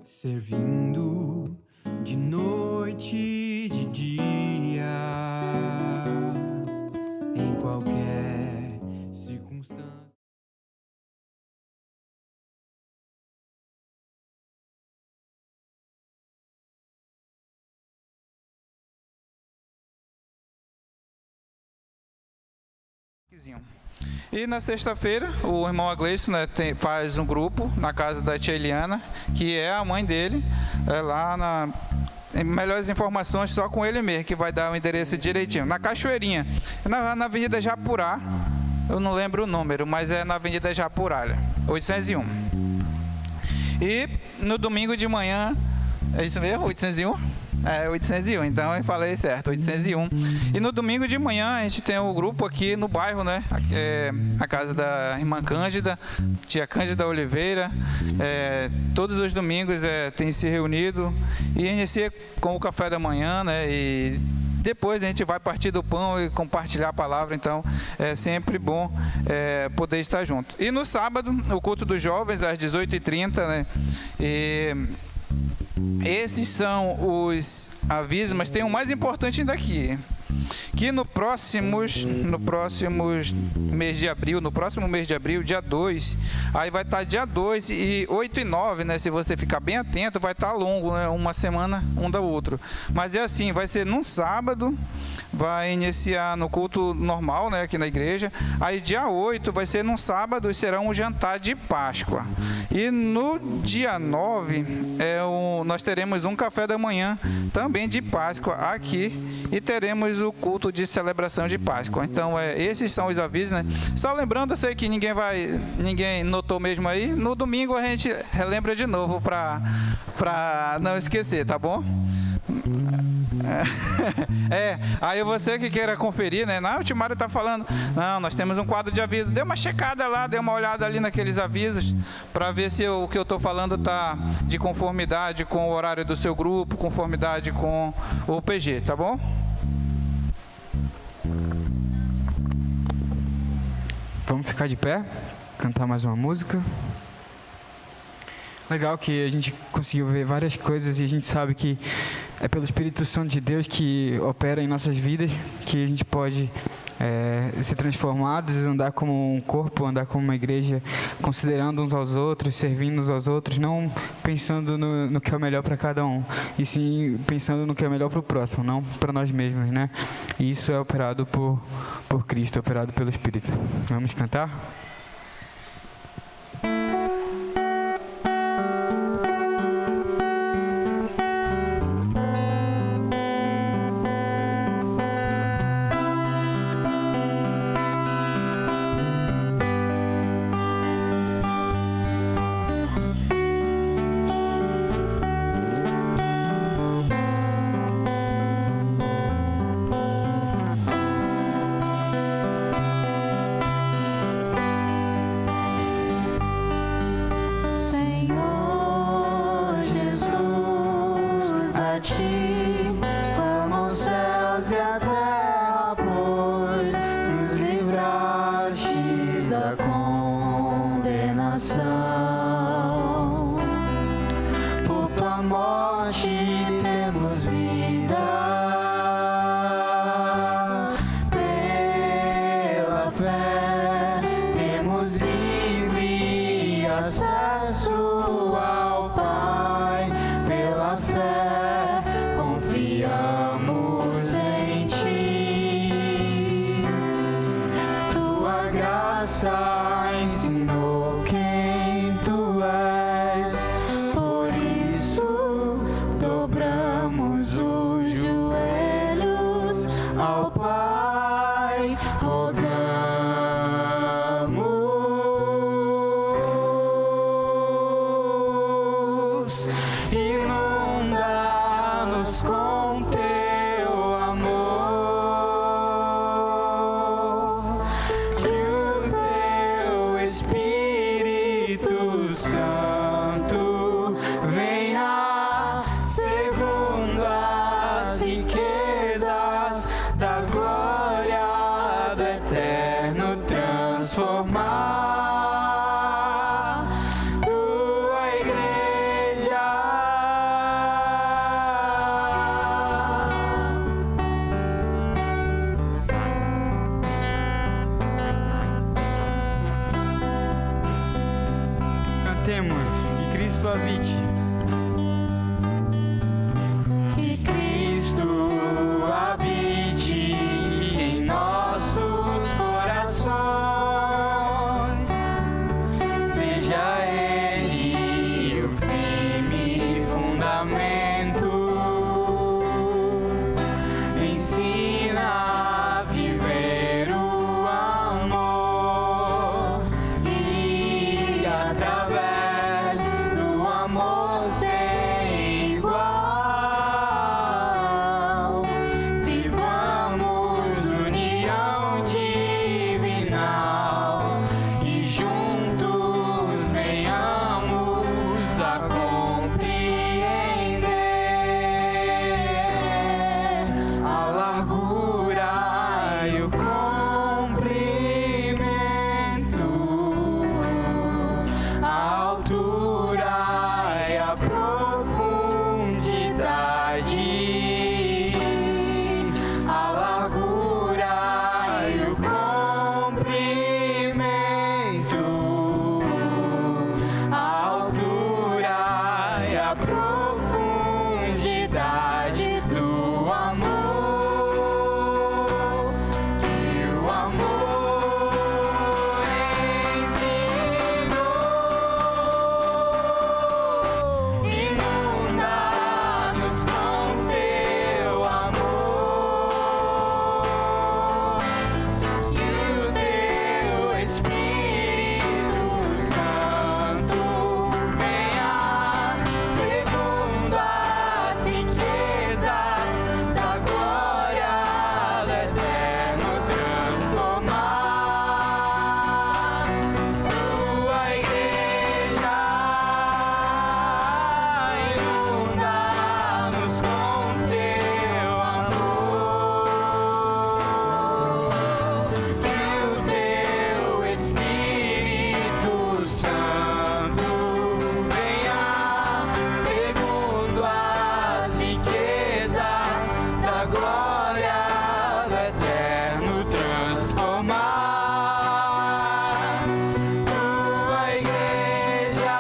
Speaker 5: Servindo de noite e de dia, em qualquer circunstância.
Speaker 6: E na sexta-feira, o irmão Agleison, né, faz um grupo na casa da tia Eliana, que é a mãe dele, lá na... Melhores informações só com ele mesmo, que vai dar o endereço direitinho. Na Cachoeirinha, na Avenida Japurá, eu não lembro o número, mas é na Avenida Japurá, 801. E no domingo de manhã, é isso mesmo? 801? É, 801, então eu falei certo, 801. E no domingo de manhã a gente tem o grupo aqui no bairro, né? Aqui é a casa da irmã Cândida, tia Cândida Oliveira. Todos os domingos tem se reunido e inicia com o café da manhã, né? E depois a gente vai partir do pão e compartilhar a palavra, então é sempre bom poder estar junto. E no sábado, o culto dos jovens, às 18h30, né? Esses são os avisos, mas tem um mais importante ainda aqui, que no próximo mês de abril, dia 2, aí vai estar dia 2 e 8 e 9, né? Se você ficar bem atento, vai estar longo, né? Uma semana um da outra. Mas é assim, vai ser num sábado, vai iniciar no culto normal, né? Aqui na igreja. Aí dia 8 vai ser num sábado e será um jantar de Páscoa. E no dia 9, nós teremos um café da manhã também de Páscoa aqui e teremos o culto de celebração de Páscoa. Então, esses são os avisos, né? Só lembrando, eu sei que ninguém notou mesmo aí, no domingo a gente relembra de novo para não esquecer, tá bom? Aí você que queira conferir, né? O Timário tá falando, não, nós temos um quadro de aviso. Dê uma checada lá, dê uma olhada ali naqueles avisos para ver se o que eu tô falando tá de conformidade com o horário do seu grupo, conformidade com o PG, tá bom?
Speaker 1: Vamos ficar de pé, cantar mais uma música. Legal que a gente conseguiu ver várias coisas e a gente sabe que é pelo Espírito Santo de Deus que opera em nossas vidas que a gente pode ser transformados, andar como um corpo, andar como uma igreja, considerando uns aos outros, servindo uns aos outros, não pensando no que é o melhor para cada um, e sim pensando no que é melhor para o próximo, não para nós mesmos, né? E isso é operado por Cristo, operado pelo Espírito. Vamos cantar?
Speaker 3: morte temos vida. Pela fé temos livre acesso ao Pai. Pela fé confiamos em Ti. Tua graça ensinou quem Tu és. Por isso dobramos os joelhos ao Pai, rogamos. Inunda-nos com Teu amor, que o Teu Espírito Santo venha segundo as riquezas da glória do eterno transformar Tua igreja.
Speaker 5: Cantemos, que Cristo habite.
Speaker 3: Que Cristo habite em nossos corações. Seja Ele o firme fundamento. Ensina a viver o amor e através do amor sem igual vivamos união divinal e juntos venhamos a compreender a largura e o comprimento, a altura e a profundidade, a largura e o comprimento, a altura e a profundidade do amor que o amor ensinou. Inunda-nos com Teu amor, que o Teu Espírito Santo venha segundo as riquezas da glória do eterno transformar Tua igreja. Inunda-nos com Teu amor, que o Teu Espírito Santo venha segundo as riquezas da glória do eterno transformar Tua igreja.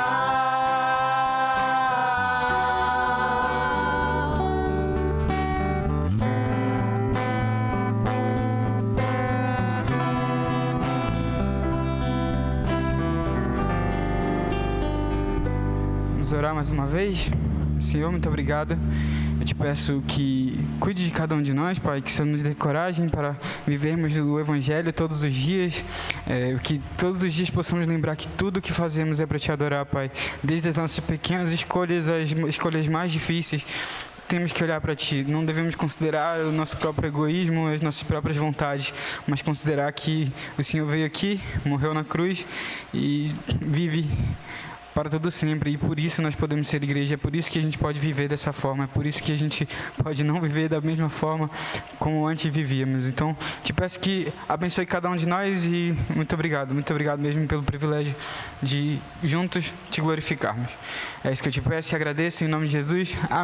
Speaker 5: Vamos orar mais uma vez. Senhor, muito obrigado. Eu te peço que cuide de cada um de nós, Pai, que o Senhor nos dê coragem para vivermos o Evangelho todos os dias, que todos os dias possamos lembrar que tudo o que fazemos é para Te adorar, Pai. Desde as nossas pequenas escolhas às escolhas mais difíceis, temos que olhar para Ti. Não devemos considerar o nosso próprio egoísmo, as nossas próprias vontades, mas considerar que o Senhor veio aqui, morreu na cruz e vive para todo sempre, e por isso nós podemos ser igreja, é por isso que a gente pode viver dessa forma, é por isso que a gente pode não viver da mesma forma como antes vivíamos. Então, te peço que abençoe cada um de nós e muito obrigado mesmo pelo privilégio de juntos Te glorificarmos. É isso que eu te peço e agradeço em nome de Jesus. Amém.